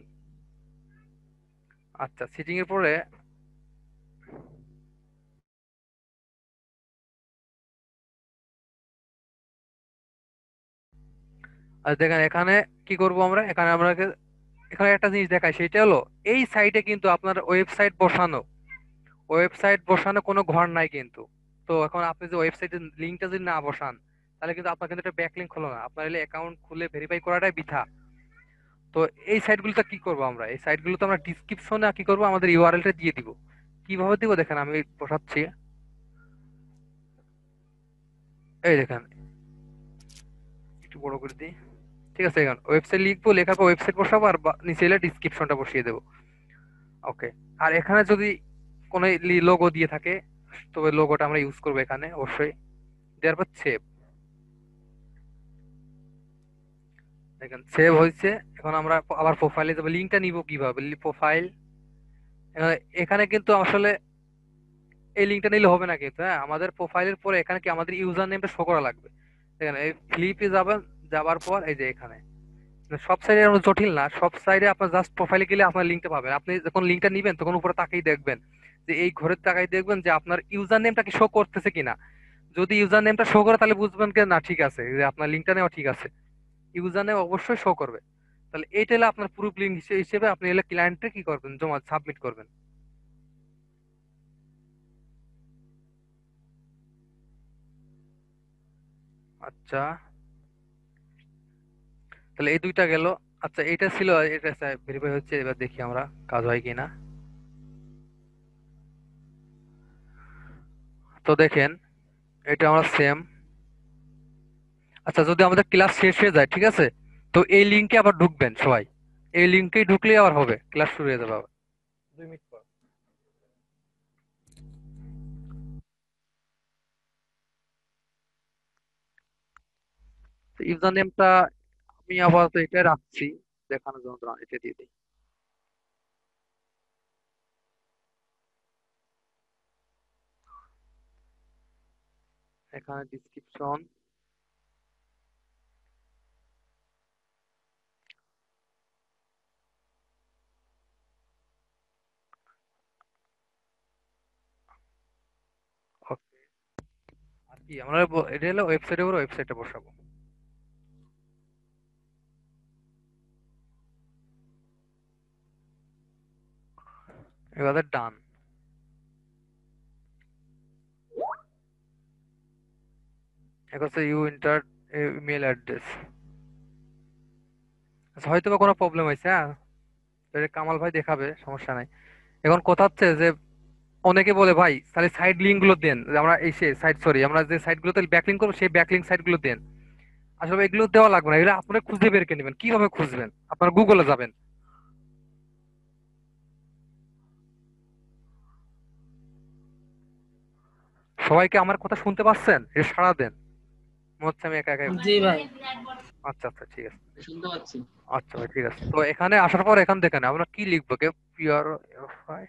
আচ্ছা, সিটিং এর পরে আর দেখেন এখানে কি করব আমরা, এখানে আমরা এখানে একটা জিনিস দেখাই, সেটা হলো এই সাইটে কিন্তু আপনার ওয়েবসাইট বসানো কোনো ঘর নাই কিন্তু। তো এখন আপনি যে ওয়েবসাইটের লিঙ্কটা যদি না বসান, তাহলে কিন্তু আপনার কিন্তু একটা ব্যাকলিঙ্ক হলো না, আপনার এলে অ্যাকাউন্ট খুলে ভেরিফাই করাটাই বৃথা। তো এই সাইটগুলোতে কি করব আমরা, এই সাইটগুলো তো আমরা ডিসক্রিপশনে কি করব, আমাদের ইউআরএলটা দিয়ে দিব। কিভাবে দিব দেখেন, আমি বসাচ্ছি। এই দেখেন, একটু বড় করে দিই। ঠিক আছে, এখন ওয়েবসাইট লিখবো, লেখার পর ওয়েবসাইট বসাবো, আর নিচে এলে ডিসক্রিপশনটা বসিয়ে দেবো। ওকে। আর এখানে যদি কোনো লোগো দিয়ে থাকে, তবে লোগোটা আমরা ইউজ করবো এখানে অবশ্যই। দেওয়ার পর সেভ। দেখেন সেভ হয়েছে। এখন আমরা আবার প্রোফাইলে যাবো, লিঙ্কটা নিব কিভাবে, প্রোফাইল। এখানে কিন্তু আসলে এই লিঙ্কটা নিলে হবে না কিন্তু, হ্যাঁ আমাদের প্রোফাইলের পরে এখানে কি আমাদের ইউজার নেমটা শো করা লাগবে। দেখেন এই ফ্লিপে যাবেন, যাবার পর এই যে এখানে সব সাইডে এমন জটিল না, সব সাইডে আপনার জাস্ট প্রোফাইলে গেলে আপনার লিঙ্কটা পাবেন। আপনি যখন লিঙ্কটা নিবেন তখন উপরে তাকাই দেখবেন যে এই ঘরের তাকাই দেখবেন যে আপনার ইউজার নেমটা কি শো করতেছে কিনা। যদি ইউজার নেমটা শো করে তাহলে বুঝবেন কি না ঠিক আছে, যে আপনার লিঙ্কটা নেওয়া ঠিক আছে। ইউজার নেম অবশ্যই শো করবে। তাহলে এইটা হলো আপনার প্রুফ লিঙ্ক হিসেবে আপনি এলে ক্লায়েন্টে কি করবেন, জমা সাবমিট করবেন। আচ্ছা, তাহলে এই দুইটা গেল। আচ্ছা, এটা ছিল, এটা ভেরিফাই হচ্ছে, এবার দেখি আমরা কাজ হয় কিনা। তো দেখেন এটা আমরা সেম। আচ্ছা, যদি আমাদের ক্লাস শেষ হয়ে যায়, ঠিক আছে, তো এই লিঙ্কে আবার ঢুকবেন সবাই। এই লিঙ্কে ঢুকলেই আবার হবে, ক্লাস শুরু হয়ে যাবে আবার 2 মিনিট পর। ইউজার নেমটা আমি আপাতত এটা রাখছি, দেখানোর জন্য দাঁড়ান, এটা দিয়ে দিই। এখানে ডিসক্রিপশন। ওকে। আর কি আমরা এটা হলো ওয়েবসাইটের উপর ওয়েবসাইটে বসাবো। এবারে ডান। এখন হচ্ছে ইউ এন্টার ইমেল অ্যাড্রেস। আচ্ছা, হয়তো বা কোনো প্রবলেম হয়েছে, হ্যাঁ তো এটা কামাল ভাই দেখাবে, সমস্যা নাই। এখন কথা হচ্ছে যে অনেকে বলে ভাই তাহলে সাইড লিঙ্ক গুলো দেন, যে আমরা এই সাইড, সরি, আমরা যে সাইট গুলোতে ব্যাকলিঙ্ক করবো সেই ব্যাকলিঙ্ক সাইট গুলো দেন। আসলে এগুলো দেওয়া লাগবে না, এগুলো আপনারা খুঁজে বের করে নেবেন। কিভাবে খুঁজবেন, আপনারা গুগলে যাবেন। সবাইকে আমার কথা শুনতে পাচ্ছেন, এটা সাড়া দেন। মনে হচ্ছে আমি একা একা। জি ভাই। আচ্ছা আচ্ছা, ঠিক আছে। শুনতে পাচ্ছি। আচ্ছা ভাই, ঠিক আছে। তো এখানে আসার পর এখান দেখেন আমরা কি লিখবো, কে পিআর এফআই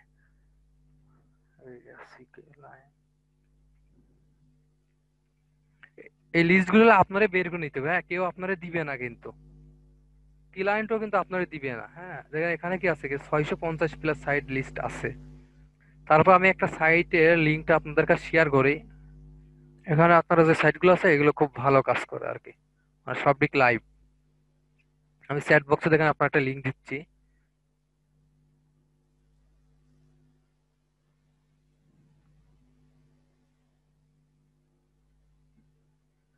এই লিস্ট গুলো আপনারা বের করে নিতে হবে, হ্যাঁ কেউ আপনারা দিবে না কিন্তু, ক্লায়েন্টও কিন্তু আপনারা দিবে না। হ্যাঁ দেখেন এখানে কি আছে, কি 650 প্লাস সাইট লিস্ট আছে। তারপর আমি একটা সাইটের লিঙ্কটা আপনাদের কাছে শেয়ার করি। এখানে আপনারা যে সাইটগুলো আছে এগুলো খুব ভালো কাজ করে আর কি, মানে সবদিক লাইভ। আমি চ্যাট বক্সে দেখেন আপনার একটা লিঙ্ক দিচ্ছি।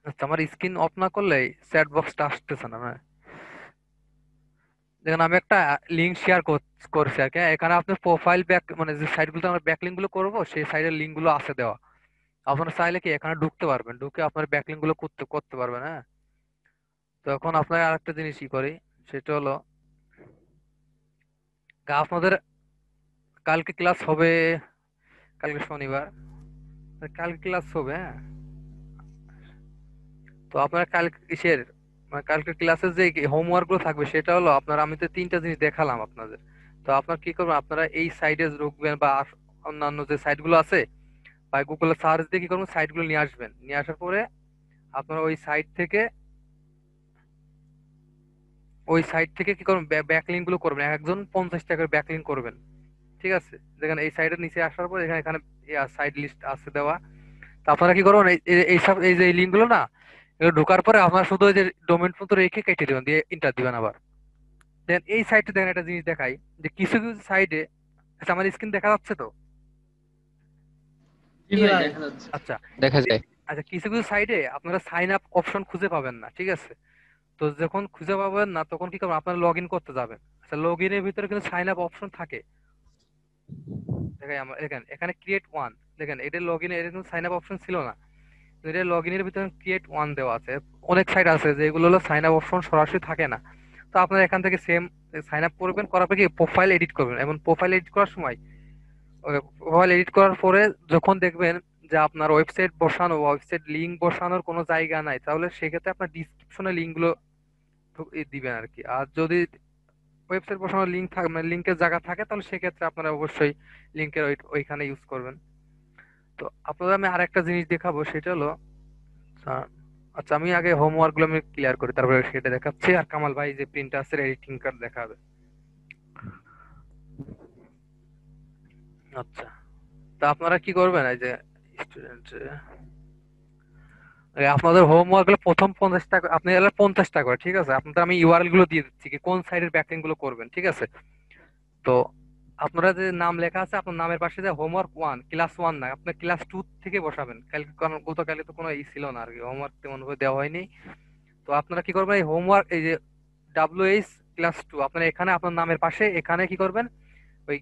আচ্ছা, আমার স্ক্রিন অফ না করলে চ্যাট বক্সটা আসতেছে না, হ্যাঁ দেখেন আমি একটা লিঙ্ক শেয়ার করছি আর কি। এখানে আপনার প্রোফাইল ব্যাক, মানে যে সাইটগুলোতে আমরা ব্যাক লিঙ্ক গুলো করবো সেই সাইটের লিঙ্ক গুলো আছে দেওয়া। আপনারা চাইলে কি এখানে ঢুকতে পারবেন, ঢুকে আপনার ব্যাক লিঙ্ক গুলো করতে করতে পারবেন, হ্যাঁ। তো এখন আপনার আরেকটা জিনিস ই করি, সেটা হলো আপনাদের কালকে ক্লাস হবে, কালকে শনিবার, কালকে ক্লাস হবে, হ্যাঁ। তো আপনারা কালকে কিসের, মানে কালকে ক্লাসের যে হোমওয়ার্ক গুলো থাকবে সেটা হলো আপনারা, আমি তো 3টা জিনিস দেখালাম আপনাদের। তো আপনারা কি করবেন, আপনারা এই সাইটে ঢুকবেন বা অন্যান্য যে সাইট গুলো আছে, বা গুগলে সার্চ দিয়ে কি করবেন, সাইট গুলো নিয়ে আসবেন। নিয়ে আসার পরে আপনারা ওই সাইট থেকে কি করবেন, ব্যাকলিঙ্ক গুলো করবেন, একজন 50 টাকার ব্যাকলিঙ্ক করবেন। ঠিক আছে, দেখেন এই সাইডের নিচে আসার পর এখানে এখানে সাইড লিস্ট আছে দেওয়া। তো আপনারা কি করবেন, এই যে লিঙ্ক গুলো না, এগুলো ঢোকার পরে আপনারা শুধু ওই যে ডোমেন মতো রেখে কেটে দিবেন, দিয়ে ইন্টার দিবেন আবার। দেন এই সাইটে দেখেন একটা জিনিস দেখাই, যে কিছু কিছু সাইডে, আচ্ছা আমার স্ক্রিন দেখা যাচ্ছে তো? জি জি ভাই ভাই। দেখা যাচ্ছে। আচ্ছা, দেখা যায়। আচ্ছা কিছু কিছু সাইডে আপনারা সাইন আপ অপশন খুঁজে পাবেন না, ঠিক আছে? তো যখন খুঁজে পাবেন না তখন কি করবেন, আপনারা লগ ইন করতে যাবেন। আচ্ছা, লগ ইনের ভিতরে কিন্তু সাইন আপ অপশন থাকে। দেখাই আমরা এখানে এখানে ক্রিয়েট ওয়ান, দেখেন এটা লগ ইন, এটা কিন্তু সাইন আপ অপশন ছিল না, তো এটা লগ ইনের ভিতরে ক্রিয়েট ওয়ান দেওয়া আছে। অনেক সাইট আছে যেগুলো হলো সাইন আপ অপশন সরাসরি থাকে না। তো আপনারা এখান থেকে সেম সাইন আপ করবেন, করার পরে কি প্রোফাইল এডিট করবেন, এবং প্রোফাইল এডিট করার সময় প্রোফাইল এডিট করার পরে যখন দেখবেন যে আপনার ওয়েবসাইট বসানো, ওয়েবসাইট লিংক বসানোর কোনো জায়গা নাই, তাহলে সেক্ষেত্রে আপনার ডিসক্রিপশনে লিঙ্ক গুলো দিবেন আর কি। আর যদি ওয়েবসাইট বসানোর লিঙ্ক থাকে, মানে লিঙ্কের জায়গা থাকে, তাহলে সেক্ষেত্রে আপনারা অবশ্যই লিঙ্কের ওইখানে ইউজ করবেন। তো আপনাদের আমি আরেকটা জিনিস দেখাবো, সেটা হলো আহ, আচ্ছা আমি আগে হোমওয়ার্ক গুলো আমি ক্লিয়ার করি, তারপরে সেটা দেখাচ্ছি। আর কামাল ভাই যে প্রিন্টার্সের এডিটিং কার্ড দেখাবে। আচ্ছা, তা আপনারা কি করবেন, এই যে স্টুডেন্ট, আপনাদের হোমওয়ার্ক গুলো প্রথম 50 টাকা, আপনি এলে 50 টাকা করে, ঠিক আছে? আপনাদের আমি ইউআরএল গুলো দিয়ে দিচ্ছি কি কোন সাইডের ব্যাকলিঙ্ক গুলো করবেন, ঠিক আছে? তো আপনারা যে নাম লেখা আছে, আপনার নামের পাশে যে হোমওয়ার্ক ওয়ান, ক্লাস ওয়ান না, আপনার ক্লাস টু থেকে বসাবেন। কালকে কারণ গতকালে তো কোনো ছিল না আর কি, হোমওয়ার্ক তেমন ভাবে দেওয়া হয়নি। তো আপনারা কি করবেন, এই হোমওয়ার্ক, এই যে WH ক্লাস টু, আপনারা এখানে আপনার নামের পাশে এখানে কি করবেন, ওই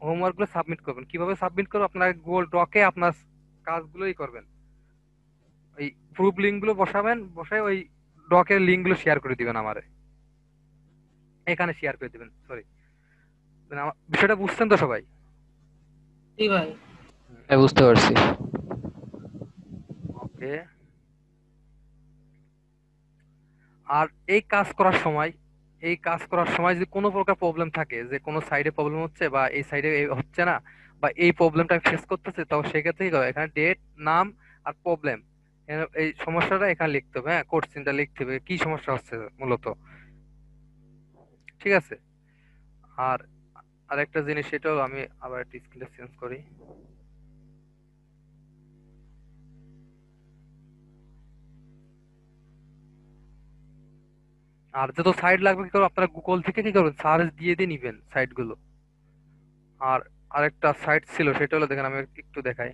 হোমওয়ার্ক গুলো সাবমিট করবেন। কিভাবে সাবমিট করবেন, আপনারা গুগল ডকে আপনার কাজগুলোই করবেন, ওই প্রুফ লিঙ্ক গুলো বসাবেন, বসায় ওই ডকের লিঙ্ক গুলো শেয়ার করে দিবেন আমারে, এখানে শেয়ার করে দিবেন। সরি, বিষয়টা বুঝছেন তো সবাই? জি ভাই। হ্যাঁ, বুঝতে পারছি। ওকে। আর এই কাজ করার সময় যদি কোনো প্রকার প্রবলেম থাকে, যে কোনো সাইডে প্রবলেম হচ্ছে বা এই সাইডে হচ্ছে না, বা এই প্রবলেমটা ফেস করতেছে, তাও সেক্ষেত্রে কি করবে, এখানে ডেট, নাম আর প্রবলেম, এই সমস্যাটা এখানে লিখতে হবে। হ্যাঁ, কোড সিনটা লিখতে হবে, কি সমস্যা হচ্ছে মূলত, ঠিক আছে? আর আরেকটা জিনিস, সেটা হলো, আমি আবার একটা স্ক্রিনটা চেঞ্জ করি। আর যত সাইট লাগবে কি করবো, আপনারা গুগল থেকে কি করবেন, সার্চ দিয়ে দিয়ে নিবেন সাইট গুলো। আর আরেকটা সাইট ছিল, সেটা হলো, দেখেন আমি একটু দেখাই।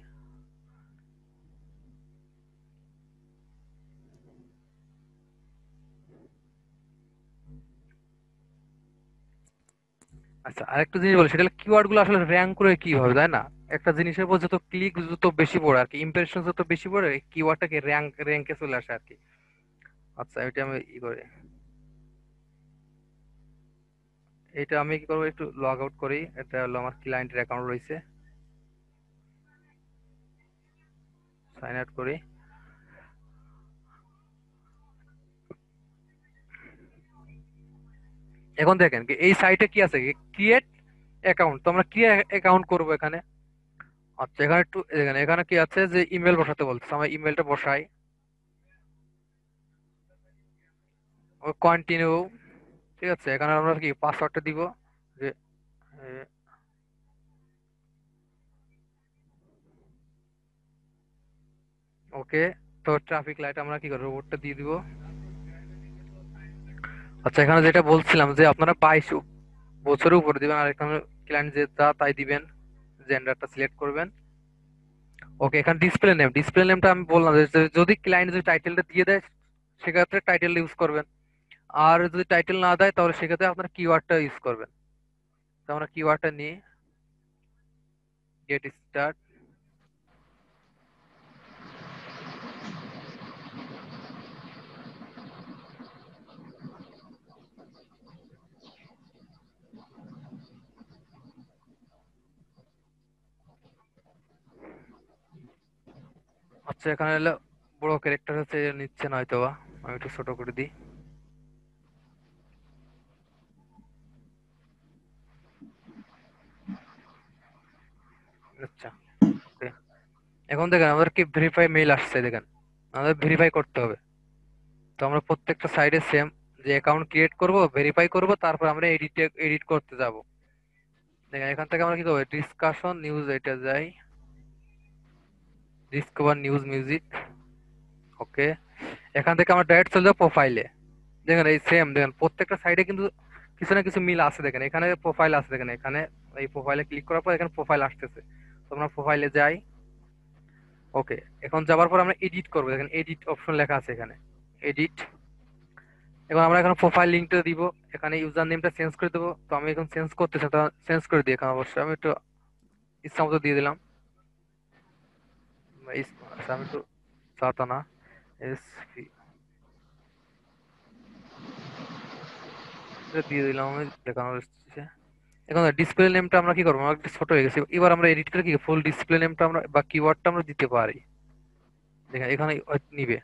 আচ্ছা, আরেকটা জিনিস বলি, সেটা হলো কিওয়ার্ড গুলো আসলে র্যাঙ্ক করে কিভাবে, তাই না? একটা জিনিসের উপর যত ক্লিক যত বেশি পড়ে আর কি, ইমপ্রেশন যত বেশি পড়ে, কিওয়ার্ডটাকে র্যাঙ্কে চলে আসে আর কি। আচ্ছা, এটা আমি এটা আমি কি করবো, একটু লগ আউট করি। এটা হলো আমার ক্লায়েন্টের অ্যাকাউন্ট রয়েছে, সাইন আউট করি। এখন দেখেন কি এই সাইটে কি আছে, ক্রিয়েট অ্যাকাউন্ট, তো আমরা ক্রিয়েট অ্যাকাউন্ট করবো এখানে। আচ্ছা, এখানে একটু এখানে এখানে কি আছে, যে ইমেল বসাতে বলছে, আমার ইমেলটা বসাই, ও কন্টিনিউ। ঠিক আছে, এখানে আমরা কি পাসওয়ার্ডটা দিব, যে ওকে। তো ট্রাফিক লাইট আমরা কি করবো, রোবটটা দিয়ে দিব। আচ্ছা, এখানে যেটা বলছিলাম, যে আপনারা 22 বছরের উপরে দিবেন, আর এখানে ক্লায়েন্ট যে যা তাই দিবেন, জেন্ডারটা সিলেক্ট করবেন। ওকে, এখানে ডিসপ্লে নেমটা আমি বললাম যে যদি ক্লায়েন্ট যদি টাইটেলটা দিয়ে দেয়, সেক্ষেত্রে টাইটেল ইউজ করবেন। আর যদি টাইটেল না দেয়, তাহলে সেক্ষেত্রে আপনার কিওয়ার্ডটা ইউজ করবেন। তো আমরা কিওয়ার্ডটা নিয়ে গেট স্টার্ট। আচ্ছা, এখানে হলো বড় ক্যারেক্টার হচ্ছে, নিচ্ছে না হয়তো বা, আমি একটু ছোট করে দিই। আচ্ছা, ওকে। এখন দেখেন আমাদের কি ভেরিফাই মেইল আসছে, দেখেন আমাদের ভেরিফাই করতে হবে। তো আমরা প্রত্যেকটা সাইডে সেম যে অ্যাকাউন্ট ক্রিয়েট করব, ভেরিফাই করব, তারপর আমরা এডিট করতে যাব। দেখেন এখান থেকে আমরা কি করবো, ডিসকাশন নিউজ, এটা যাই, ডিসকভার নিউজ মিউজিক। ওকে, এখান থেকে আমরা ডাইরেক্ট চলে যাবো প্রোফাইলে। দেখেন এই সেম, দেখেন প্রত্যেকটা সাইডে কিন্তু কিছু না কিছু মিল আছে। দেখেন এখানে প্রোফাইল আছে, দেখেন এখানে এই প্রোফাইলে ক্লিক করার পর এখানে প্রোফাইল আসতেছে। তো আমরা প্রোফাইলে যাই। ওকে, এখন যাওয়ার পর আমরা এডিট করবো। দেখেন এডিট অপশন লেখা আছে এখানে, এডিট। এখন আমরা এখানে প্রোফাইল লিঙ্কটা দিব, এখানে ইউজার নেমটা চেঞ্জ করে দেবো। তো আমি এখন চেঞ্জ করতেছি, তো চেঞ্জ করে দিই এখানে। অবশ্যই আমি একটু ইচ্ছা মতো দিয়ে দিলাম। আচ্ছা, আমি একটু সাতানা এস দিয়ে দিলাম আমি, দেখানো যাচ্ছে। এখন ডিসপ্লে নেমটা আমরা কি করবো, আমার একটু ছোট হয়ে গেছে। এবার আমরা এডিট করে কি ফুল ডিসপ্লে নেমটা আমরা বা কিওয়ার্ডটা আমরা দিতে পারি। দেখেন এখানে নিবে।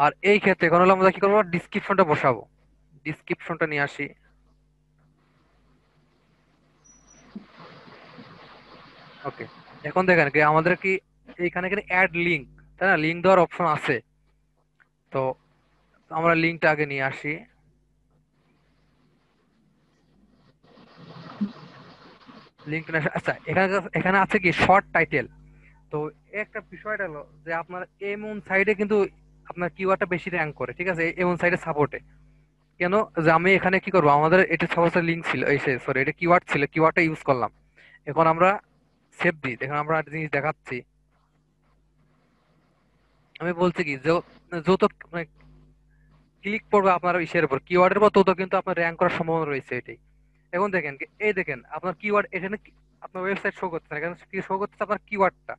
আর এই ক্ষেত্রে এখন হলো আমরা কি করবো, ডিসক্রিপশনটা বসাবো। ডিসক্রিপশনটা নিয়ে আসি। ওকে, এখন দেখেন কি আমাদের কি এইখানে অ্যাড লিংক, তাই না, লিংক দেওয়ার অপশন আছে। তো আমরা লিংকটা আগে নিয়ে আসি। লিংক, আচ্ছা এখানে এখানে আছে কি শর্ট টাইটেল। তো একটা বিষয়টা হলো যে আপনার এমন সাইডে কিন্তু আপনার কিওয়ার্ডটা বেশি র্যাঙ্ক করে, ঠিক আছে, এমন সাইডে সাপোর্টে। কেন, যে আমি এখানে কি করবো, আমাদের এটা সাপোজ লিংক ছিল, এই সরি এটা কিওয়ার্ড ছিল, কিওয়ার্ডটা ইউজ করলাম। এখন আমরা সেভ দিই। দেখুন আমরা একটা জিনিস দেখাচ্ছি। আমি বলছি কি যে যত মানে ক্লিক পড়বে আপনার ইসের উপর, কিওয়ার্ডের উপর, তত কিন্তু আপনার র্যাঙ্ক করার সম্ভাবনা রয়েছে এটাই। এখন দেখেন এই দেখেন আপনার কিওয়ার্ড এখানে আপনার ওয়েবসাইট শো করতেছে না, এখানে শো করতেছে আপনার কিওয়ার্ডটা।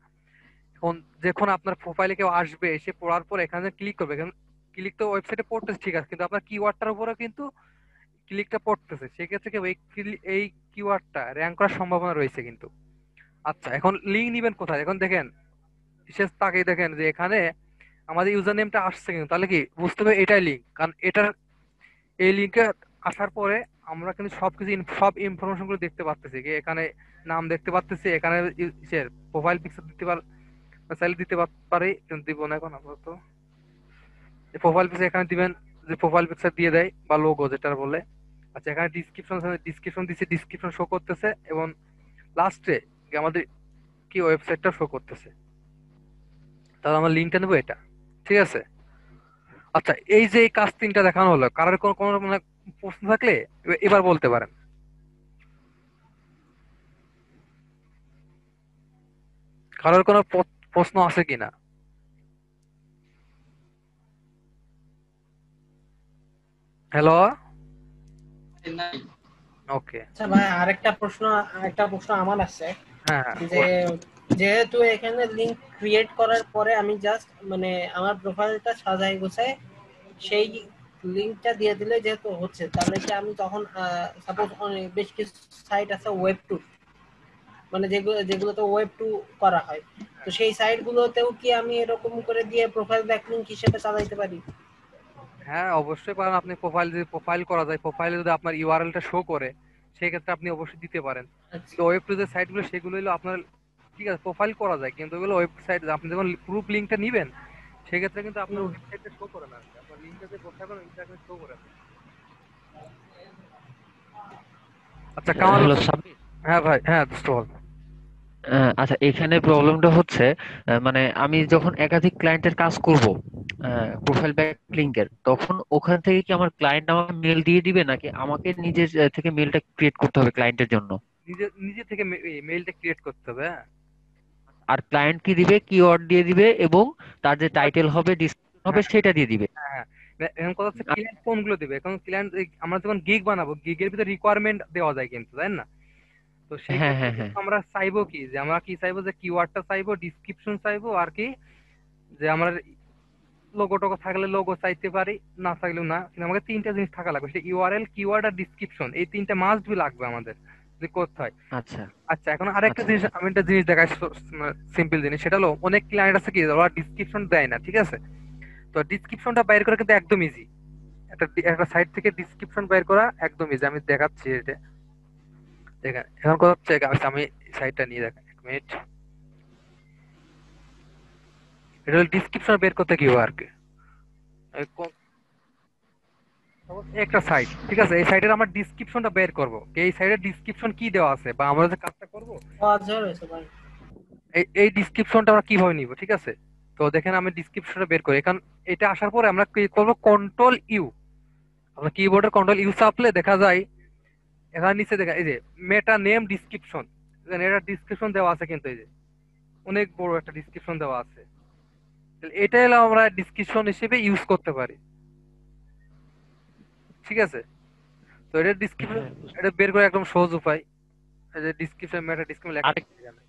এখন যখন আপনার প্রোফাইলে কেউ আসবে, এসে পড়ার পর এখানে ক্লিক করবে, এখানে ক্লিক তো ওয়েবসাইটে পড়তেছে ঠিক আছে, কিন্তু আপনার কিওয়ার্ডটার উপরে কিন্তু ক্লিকটা পড়তেছে। সেক্ষেত্রে কি এই কিওয়ার্ডটা র্যাঙ্ক করার সম্ভাবনা রয়েছে কিন্তু। আচ্ছা, এখন লিঙ্ক নিবেন কোথায়, এখন দেখেন বিশেষ তাকিয়ে দেখেন যে এখানে আমাদের ইউজার নেমটা আসছে কিন্তু, তাহলে কি বুঝতে হবে এটাই লিঙ্ক। কারণ এটার এই লিঙ্কে আসার পরে আমরা কিন্তু সবকিছু সব ইনফরমেশন গুলো দেখতে পাচ্ছি। কি এখানে নাম দেখতে পাচ্ছি, এখানে প্রোফাইল পিকচার দিতে চাইলে দিতে পারি, কিন্তু দিব না এখন আপাতত। প্রোফাইল পিকচার এখানে দিবেন, যে প্রোফাইল পিকচার দিয়ে দেয় বা লোগো যেটা বলে। আচ্ছা, এখানে ডিসক্রিপশন দিচ্ছে, ডিসক্রিপশন শো করতেছে, এবং লাস্টে আমাদের কি ওয়েবসাইটটা শো করতেছে। তাহলে আমরা লিঙ্কটা নেবো এটা, ঠিক আছে। আচ্ছা, এই যে এই কাজ তিনটা দেখানো হলো, কারোর কোনো কোনো মানে প্রশ্ন থাকলে এবার বলতে পারেন। কারোর কোনো প্রশ্ন আছে কিনা? হ্যালো, নাই। ওকে, আচ্ছা ভাই, আরেকটা প্রশ্ন আমার আছে হ্যাঁ হ্যাঁ যে যেহেতু এখানে লিংক ক্রিয়েট করার পরে আমি জাস্ট মানে আমার প্রোফাইলটা সাজাই গোছাই সেই লিংকটা দিয়ে দিলে যেহেতু হচ্ছে, তাহলে কি আমি তখন সাপোজ বেশ কিছু সাইট আছে ওয়েব টু, মানে যেগুলোতে ওয়েব টু করা হয়, তো সেই সাইট গুলোতেও কি আমি এরকম করে দিয়ে প্রোফাইল ব্যাকলিংক হিসেবে চালাইতে পারি? হ্যাঁ অবশ্যই পারেন। আপনি প্রোফাইল, যদি প্রোফাইল করা যায়, প্রোফাইলে যদি আপনার ইউআরএলটা শো করে, সেই ক্ষেত্রে আপনি অবশ্যই দিতে পারেন। আচ্ছা কিন্তু ওয়েব টু যে সাইটগুলো সেগুলো হলো আপনার, ঠিক আছে, প্রোফাইল করা যায়, কিন্তু ওগুলো ওয়েবসাইট আপনি যখন প্রুফ লিঙ্কটা নিবেন, সেক্ষেত্রে কিন্তু আপনার ওয়েবসাইটটা শো করে না, আপনার লিঙ্কটা যে বসাবেন ওইটা শো করে না। আচ্ছা কামাল, হ্যালো সাব্বির। হ্যাঁ ভাই, হ্যাঁ দোস্ত বল। আচ্ছা, এখানে প্রবলেমটা হচ্ছে মানে আমি যখন একাধিক ক্লায়েন্টের কাজ করব প্রোফাইল ব্যাক লিংকের, তখন ওখান থেকে কি আমার ক্লায়েন্ট আমাকে মেল দিয়ে দিবে, নাকি আমাকে নিজের থেকে মেলটা ক্রিয়েট করতে হবে ক্লায়েন্টের জন্য? নিজে নিজে থেকে মেইলটা ক্রিয়েট করতে হবে, হ্যাঁ। আর ক্লায়েন্ট কি দিবে, কিওয়ার্ড দিয়ে দিবে, এবং তার যে টাইটেল হবে, ডিসক্রিপশন হবে, হ্যাঁ সেটা দিয়ে দিবে। হ্যাঁ, এখন কথা হচ্ছে ক্লায়েন্ট কোনগুলো দিবে। এখন ক্লায়েন্ট আমরা যখন গিগ বানাবো, গিগের ভিতরে রিকোয়ারমেন্ট দেওয়া যায় কিন্তু, তাই না? তো সেই হ্যাঁ, ক্ষেত্রে হ্যাঁ, হ্যাঁ। কিন্তু আমরা চাইবো কি, যে আমরা কি চাইবো, যে কিওয়ার্ডটা চাইবো, ডিসক্রিপশন চাইবো, আর কি যে আমার লোগো টোগো থাকলে লোগো চাইতে পারি, না চাইলেও না। কিন্তু আমাকে তিনটা জিনিস থাকা লাগবে, সেটা ইউআরএল, কিওয়ার্ড আর ডিসক্রিপশন। এই তিনটা মাস্ট বি লাগবে আমাদের যদি করতে হয়। আচ্ছা, আচ্ছা, এখন আরেকটা আচ্ছা। জিনিস, আমি একটা জিনিস দেখাই, সিম্পল জিনিস। সেটা হলো অনেক ক্লায়েন্ট আছে কি ওরা ডিসক্রিপশন দেয় না, ঠিক আছে। তো ডিসক্রিপশনটা বাইর করা কিন্তু একদম ইজি। একটা একটা সাইট থেকে ডিসক্রিপশন বাইর করা একদম ইজি, আমি দেখাচ্ছি এটা। দেখেন এখন কথা হচ্ছে, আমি সাইটটা নিয়ে দেখেন, এক মিনিট। এটা হলো ডিসক্রিপশন বের করতে কি হয় আর কি। এই একটা সাইট, ঠিক আছে, এই সাইটের আমরা ডিসক্রিপশনটা বের করব, এই সাইটের ডিসক্রিপশন কি দেওয়া আছে বা আমরা যে কাজটা করব আচ্ছা হয়েছে ভাই। এই ডিসক্রিপশনটা আমরা কিভাবে নিব, ঠিক আছে। তো দেখেন আমি ডিসক্রিপশনটা বের করি। এখন এটা আসার পরে আমরা কি করব, কন্ট্রোল ইউ, আমরা কিবোর্ডের কন্ট্রোল ইউ চাপলে দেখা যায় এখানে নিচে দেখা এই যে মেটা নেম ডিসক্রিপশন, এটা ডিসক্রিপশন দেওয়া আছে, কিন্তু এই যে অনেক বড় একটা ডিসক্রিপশন দেওয়া আছে। তাহলে এটাই হলো আমরা ডিসক্রিপশন হিসেবে ইউজ করতে পারি, ঠিক আছে। তো এটা ডিসক্রিপশন, হ্যাঁ, বুঝতে এটা বের করে একদম সহজ উপায়, এই যে ডিসক্রিপশন মেটা ডিসক্রিপশন লেখা আরেক আছে এখানে।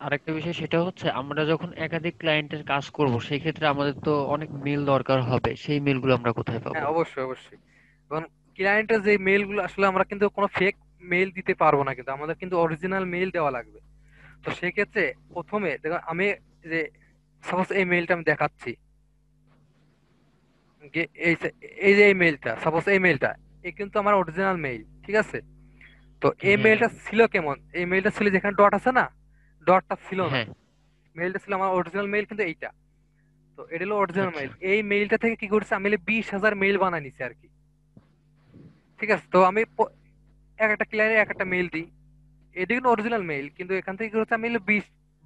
আরেকটা বিষয় সেটা হচ্ছে আমরা যখন একাধিক ক্লায়েন্টের কাজ করব সেই ক্ষেত্রে আমাদের তো অনেক মেল দরকার হবে, সেই মেলগুলো আমরা কোথায় হ্যাঁ পাবো? অবশ্যই অবশ্যই। এবং ক্লায়েন্টের যে মেইলগুলো আসলে আমরা কিন্তু কোনো ফেক মেইল দিতে পারবো না, কিন্তু আমাদের কিন্তু অরিজিনাল মেইল দেওয়া লাগবে। তো সেক্ষেত্রে প্রথমে দেখো আমি যে সাপোজ এই মেইলটা আমি দেখাচ্ছি, এই এই যে এই মেইলটা, সাপোজ এই মেইলটা, এই কিন্তু আমার অরিজিনাল মেইল, ঠিক আছে। তো এই হ্যাঁ, মেইলটা ছিল কেমন, এই মেইলটা ছিল যেখানে ডট আছে না, ডটটা ছিল না, হ্যাঁ, মেইলটা ছিল আমার অরিজিনাল মেইল কিন্তু এইটা। তো এটা হলো অরিজিনাল আচ্ছা, মেইল, এই মেইলটা থেকে কি করছে আমি 20,000 মেইল বানাই নিছি আর কি, ঠিক আছে। তো আমি এক একটা ক্লায়েন্টে এক একটা মেইল দিই, এটা কিন্তু অরিজিনাল মেইল, কিন্তু এখান থেকে কি হচ্ছে আমি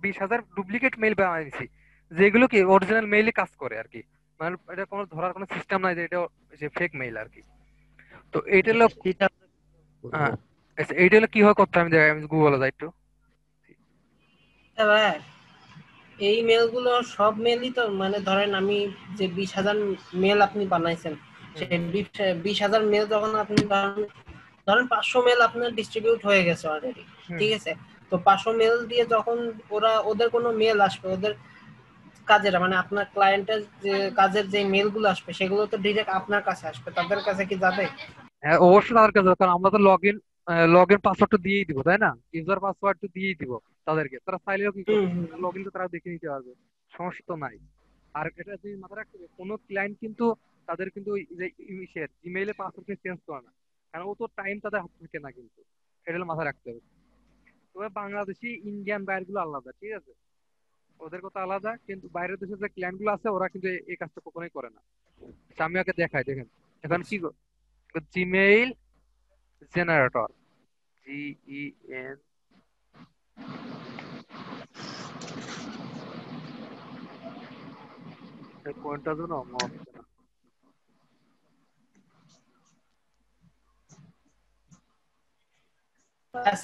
20,000 ডুপ্লিকেট মেইল বানাই নিছি, যেগুলো কি অরিজিনাল মেইলে কাজ করে আর কি। মানে এটা কোনো ধরার কোনো সিস্টেম নাই যে এটা যে ফেক মেইল আর কি। তো এইটা আচ্ছা, হলো সেটা আমরা কি করবো? আচ্ছা, এইটা হলো কিভাবে করতে হয় আমি দেখাই, আমি গুগলে যাই একটু। হ্যাঁ ভাই, এই মেলগুলো সব মেলই তো মানে ধরেন আমি যে 20,000 মেল আপনি বানাইছেন, হুম সেই 20,000 মেল যখন আপনি ধরেন 500 মেল আপনার ডিস্ট্রিবিউট হয়ে গেছে অলরেডি, হুম ঠিক হুম। আছে। তো 500 মেল দিয়ে যখন ওদের কোনো মেল আসবে, ওদের কাজের মানে আপনার ক্লায়েন্টের যে কাজের যে মেলগুলো আসবে সেগুলো তো ডিরেক্ট আপনার কাছে আসবে, তাদের কাছে কি যাবে? হ্যাঁ অবশ্যই তাদের কাছে, কারণ আমরা তো লগ ইন পাসওয়ার্ডটা দিয়েই দিব, তাই না, ইউজার পাসওয়ার্ড তো দিয়েই দিব তাদেরকে, তারা চাইলেও কি হুম করবে, হুম। লগ ইন তো তারা দেখে নিতে পারবে, সমস্যা তো নাই। আর এটা যদি মাথায় রাখতে হবে, কোনো ক্লায়েন্ট কিন্তু তাদের কিন্তু ওই যে ইসের ইমেইলে পাসওয়ার্ড চেঞ্জ করে না, কারণ ও তো টাইম তাদের হাতে থাকে না কিন্তু, এটা হলো মাথায় রাখতে হবে। তবে বাংলাদেশি ইন্ডিয়ান বায়ার গুলো আলাদা, ঠিক আছে, ওদের কথা আলাদা, কিন্তু বাইরের দেশের যে ক্লায়েন্ট গুলো আছে ওরা কিন্তু এই কাজটা কখনোই করে না। আচ্ছা, আমি আগে দেখাই, দেখেন এখন কি জিমেইল জেনারেটর, GEN, কোনটা যেন মনে হচ্ছে না।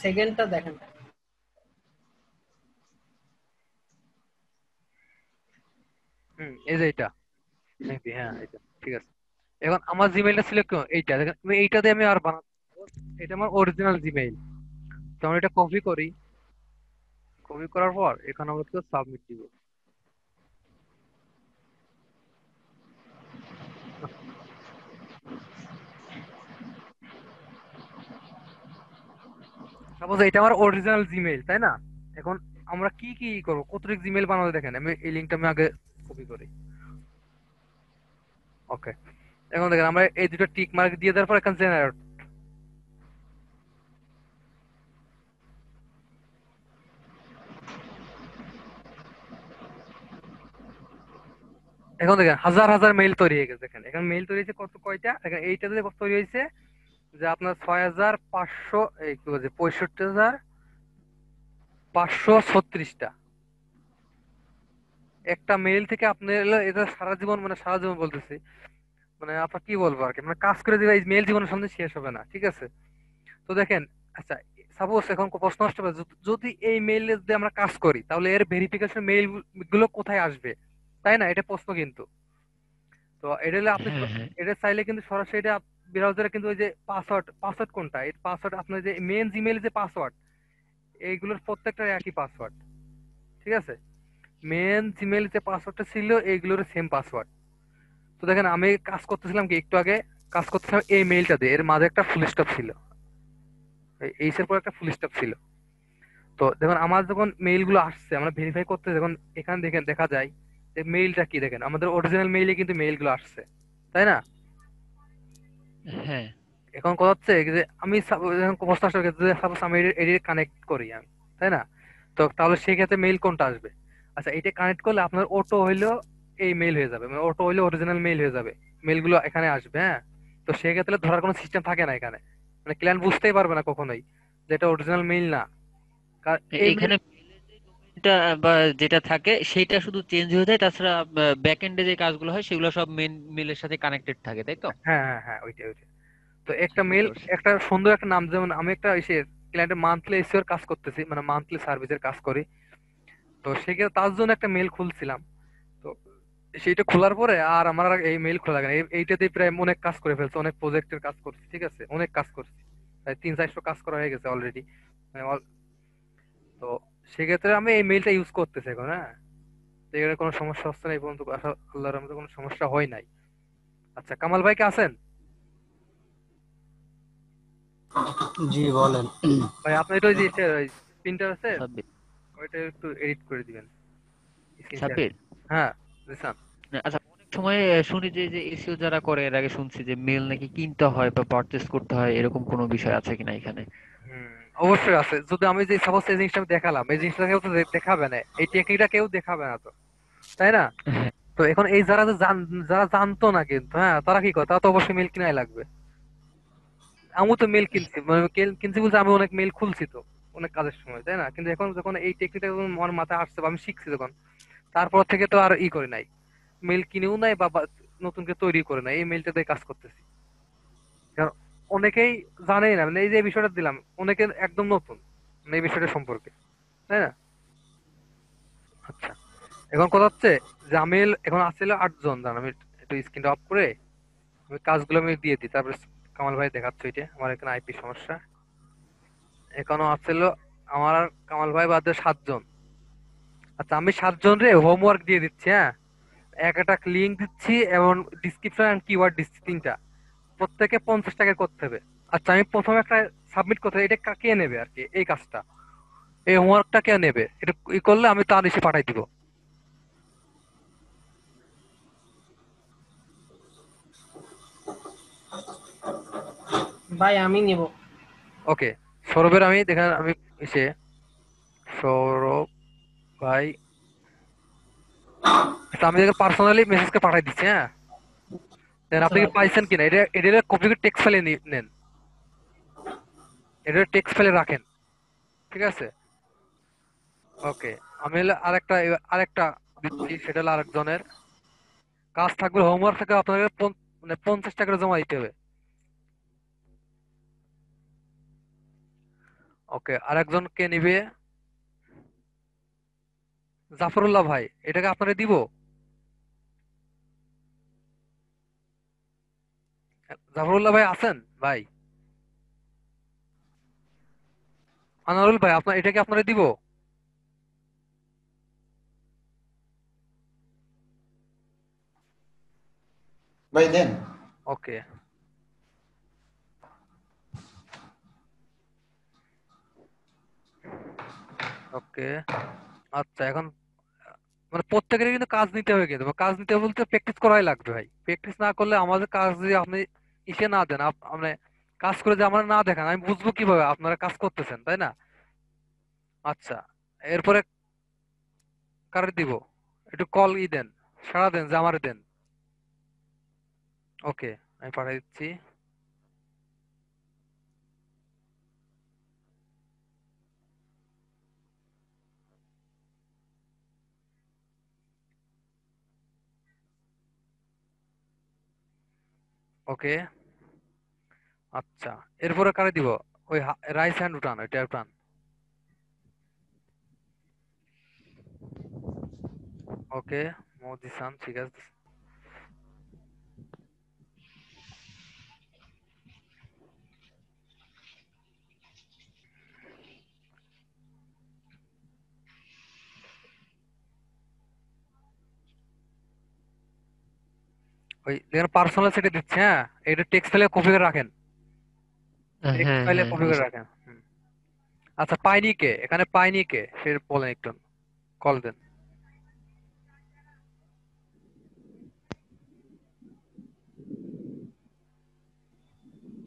সেকেন্ডটা দেখেন। এই যে এটা মেবি, হ্যাঁ এটা ঠিক আছে। এখন আমার জিমেইলটা ছিল এইটা, দেখেন এইটা দিয়ে আমি আর বানাবো, এটা আমার অরিজিনাল জিমেইল। তো আমরা এটা কপি করি, কপি করার পর এখানে আমরা তো সাবমিট দিব। সাপোজ এটা আমার অরিজিনাল জিমেইল, তাই না। এখন আমরা কি কি করবো, কতটুকু জিমেইল বানাবো, দেখেন আমি এই লিঙ্কটা আমি আগে কপি করি। ওকে, এখন দেখেন আমরা এই দুটো টিক মার্ক দিয়ে দেওয়ার পর এখানে জেনারেট, এখন দেখেন হাজার হাজার মেইল তৈরি হয়ে গেছে, দেখেন এখানে মেইল তৈরি হয়েছে কত, কয়টা দেখেন, এইটাতে তৈরি হয়েছে যে আপনার 6,500, এই কি বলছে 65,536টা। একটা মেইল থেকে আপনি হলো এটা সারা জীবন, মানে সারা জীবন বলতেছি, মানে আপনার কি বলবো আর কি, মানে কাজ করে দিবে, এই মেইল জীবনের সামনে শেষ হবে না, ঠিক আছে। তো দেখেন, আচ্ছা সাপোজ এখন প্রশ্ন আসতে পারে, যদি এই মেইল দিয়ে আমরা কাজ করি তাহলে এর ভেরিফিকেশন মেইল গুলো কোথায় আসবে, তাই না, এটা প্রশ্ন কিন্তু। তো এটা হলে আপনি হ্যাঁ, হ্যাঁ, এটা চাইলে কিন্তু সরাসরি এটা ব্রাউজারে কিন্তু ওই যে পাসওয়ার্ড, পাসওয়ার্ড কোনটা, এই পাসওয়ার্ড আপনার যে মেন জিমেইল যে পাসওয়ার্ড, এইগুলোর প্রত্যেকটার একই পাসওয়ার্ড, ঠিক আছে। মেন জিমেইল যে পাসওয়ার্ডটা ছিল এইগুলোর সেম পাসওয়ার্ড। তো দেখেন আমি কাজ করতেছিলাম কি একটু আগে, কাজ করতেছিলাম এই মেইলটা দিয়ে, এর মাঝে একটা ফুল স্টপ ছিল, এইসের পর একটা ফুল স্টপ ছিল। তো দেখুন আমার যখন মেইল গুলো আসছে আমরা ভেরিফাই করতে, যখন এখানে দেখেন দেখা যায় যে মেইলটা কি, দেখেন আমাদের অরিজিনাল মেইলে কিন্তু মেইল গুলো আসছে, তাই না। হ্যাঁ, এখন কথা হচ্ছে যে আমি প্রশ্ন আসলে সাপোজ আমি এডিট কানেক্ট করি আমি, তাই না। তো তাহলে সেই ক্ষেত্রে মেইল কোনটা আসবে, আচ্ছা, এটা কানেক্ট করলে আপনার অটো হইলো এই মেইল হয়ে যাবে, মানে অটো হইলো অরিজিনাল মেইল হয়ে যাবে, মেইলগুলো এখানে আসবে। হ্যাঁ, তো সেক্ষেত্রে ধরার কোনো সিস্টেম থাকে না এখানে, মানে ক্লায়েন্ট বুঝতেই পারবে না কখনোই যে এটা অরিজিনাল মেইল না। এই মেইল, এখানে এটা বা যেটা থাকে সেটা শুধু চেঞ্জ হয়ে যায়, তাছাড়া ব্যাক এন্ডে যে কাজগুলো হয় সেগুলো সব মেন মেলের সাথে কানেক্টেড থাকে, তাই তো? হ্যাঁ হ্যাঁ হ্যাঁ, ওইটাই ওইটাই। তো একটা বুঝতে মেল, পারছি। একটা সুন্দর একটা নাম, যেমন আমি একটা এসে ক্লায়েন্টের মান্থলি এসিওর কাজ করতেছি, মানে মান্থলি সার্ভিসের কাজ করি। তো সেক্ষেত্রে তার জন্য একটা মেল খুলছিলাম। তো সেইটা খোলার পরে আর আমার আর এই মেইল খোলা লাগে না। এইটাতে প্রায় অনেক কাজ করে ফেলছে, অনেক প্রজেক্টের কাজ করছি, ঠিক আছে, অনেক কাজ করছি, প্রায় 300-400 কাজ করা হয়ে গেছে অলরেডি। তো সেক্ষেত্রে আমি এই মেইলটা ইউজ করতেছি এখন। হ্যাঁ, তো এর কোনো সমস্যা হচ্ছে না এই পর্যন্ত, আল্লাহর রহমতে কোনো সমস্যা হয় নাই। আচ্ছা, কামাল ভাই কে আছেন? জি বলেন। ভাই আপনার এটা ওই যে প্রিন্টার আছে, সাব্বির। ওইটা একটু এডিট করে দিবেন, স্ক্রিন শেয়ার। সাব্বির। হ্যাঁ, বুঝছেন। আচ্ছা, অনেক সময় শুনি যে এসইও যারা করে এর আগে শুনছি যে মেল নাকি কিনতে হয় বা পারচেজ করতে হয়, এরকম কোনো বিষয় আছে কিনা এখানে? হুম, অবশ্যই আছে। যদি আমি যে সাপোজ এই জিনিসটা আমি দেখালাম, এই জিনিসটা কেউ তো দেখাবে না, এই টেকনিকটা কেউ দেখাবে না তো, তাই না? হ্যাঁ। তো এখন এই যারা যে যারা জানতো না কিন্তু, হ্যাঁ, তারা কি করে, তারা তো অবশ্যই মেল কিনাই লাগবে। আমিও তো মেল কিনছি, মানে কিনছি বলতে আমি অনেক মেল খুলছি তো অনেক কাজের সময়, তাই না? কিন্তু এখন যখন এই টেকনিকটা আমার মাথায় আসছে বা আমি শিখছি যখন, তারপর থেকে তো আর করে নাই, মেল কিনেও নাই বা নতুন করে তৈরি করে নাই, এই মেলটা দিয়ে কাজ করতেছি। কারণ অনেকেই জানেই না, মানে এই যে বিষয়টা দিলাম, অনেকে একদম নতুন মানে এই বিষয়টা সম্পর্কে, তাই না? আচ্ছা, এখন কথা হচ্ছে যে আমি এখন আসছিল 8 জন, দাঁড়ান আমি একটু স্ক্রিনটা অফ করে আমি কাজগুলো আমি দিয়ে দিই, তারপরে কামাল ভাই দেখাচ্ছে। এটা আমার এখানে আইপি সমস্যা। এখনো আসছিল আমার আর কামাল ভাই বাদে 7 জন। আচ্ছা, আমি 7 জন রে হোমওয়ার্ক দিয়ে দিচ্ছি। হ্যাঁ, একটা লিঙ্ক দিচ্ছি এবং ডিসক্রিপশন এন্ড কিওয়ার্ড দিচ্ছি 3টা, প্রত্যেকে 50 টাকা করতে হবে। আচ্ছা, আমি প্রথমে একটা সাবমিট করতে হবে, এটা কে নেবে আর কি এই কাজটা, এই হোমওয়ার্কটা কে নেবে, এটা করলে আমি তার এসে পাঠাই দিব। ভাই আমি নিব। ওকে, সৌরভের আমি দেখেন আমি এসে, সৌরভ ভাই, আচ্ছা, আমি দেখেন পার্সোনালি মেসেজকে পাঠাই দিচ্ছি। হ্যাঁ, দেন আপনি আচ্ছা কি পাইছেন কিনা, এটা এটা কপি করে টেক্সট ফাইলে নেন, এটা টেক্সট ফাইলে রাখেন, ঠিক আছে? ওকে, আমি হলো আরেকটা দিচ্ছি, সেটা হলো আরেকজনের কাজ থাকবে, হোমওয়ার্ক থাকবে, আপনাকে মানে 50 টাকা করে জমা দিতে হবে। ওকে, আরেকজন কে নিবে? জাফরুল্লাহ ভাই, এটাকে আপনারা দিব? জাফরুল্লাহ ভাই আছেন ভাই? আনারুল ভাই, আপনার এটাকে আপনারা দিব? ভাই দেন। ওকে, ওকে। আচ্ছা, এখন মানে প্রত্যেকেরই কিন্তু কাজ নিতে হবে, কিন্তু কাজ নিতে হবে বলতে প্র্যাকটিস করাই লাগবে ভাই। প্র্যাকটিস না করলে আমাদের কাজ যদি আপনি ইসে না দেন, মানে কাজ করে যে আমরা না দেখান, আমি বুঝবো কিভাবে আপনারা কাজ করতেছেন, তাই না? আচ্ছা, এরপরে কারে দিব, একটু কল দেন, সাড়া দেন যে আমারে দেন। ওকে, আমি পাঠিয়ে দিচ্ছি। ওকে, আচ্ছা, এরপরে কারে দিব? ওই রাইস হ্যান্ড উঠান, ওইটা উঠান। ওকে, মদিসান, ঠিক আছে। ওই দেখেন পার্সোনাল সেটে দিচ্ছে। হ্যাঁ, এটা টেক্সট ফাইলে কপি করে রাখেন, টেক্সট হ্যাঁ ফাইলে হ্যাঁ, কপি করে বুঝতে রাখেন। আচ্ছা, পাইনি কে এখানে, পাইনি কে সে বলেন একটু, কল দেন।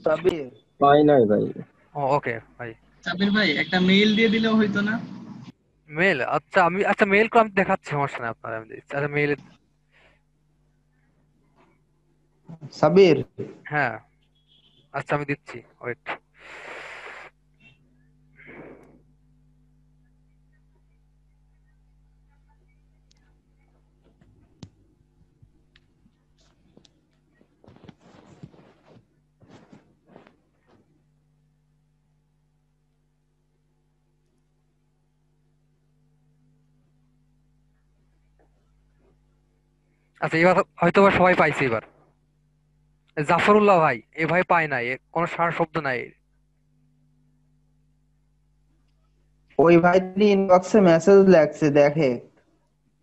সাবির। পাই নাই ভাই। ও ওকে ভাই, সাবির ভাই একটা মেইল দিয়ে দিলেও হইতো না? মেল, আচ্ছা আমি মেল করে আমি দেখাচ্ছি, সমস্যা নেই আপনার, আমি দিচ্ছি। আচ্ছা মেইলে, সাবির, হ্যাঁ আচ্ছা আমি দিচ্ছি, ওয়েট। আচ্ছা এবার হয়তো বা সবাই পাইছে এবার। জাফরুল্লাহ ভাই, এ ভাই পায় নাই, কোনো সার শব্দ নাই। ওই ভাইটি ইনবক্সে মেসেজ লাগছে, দেখে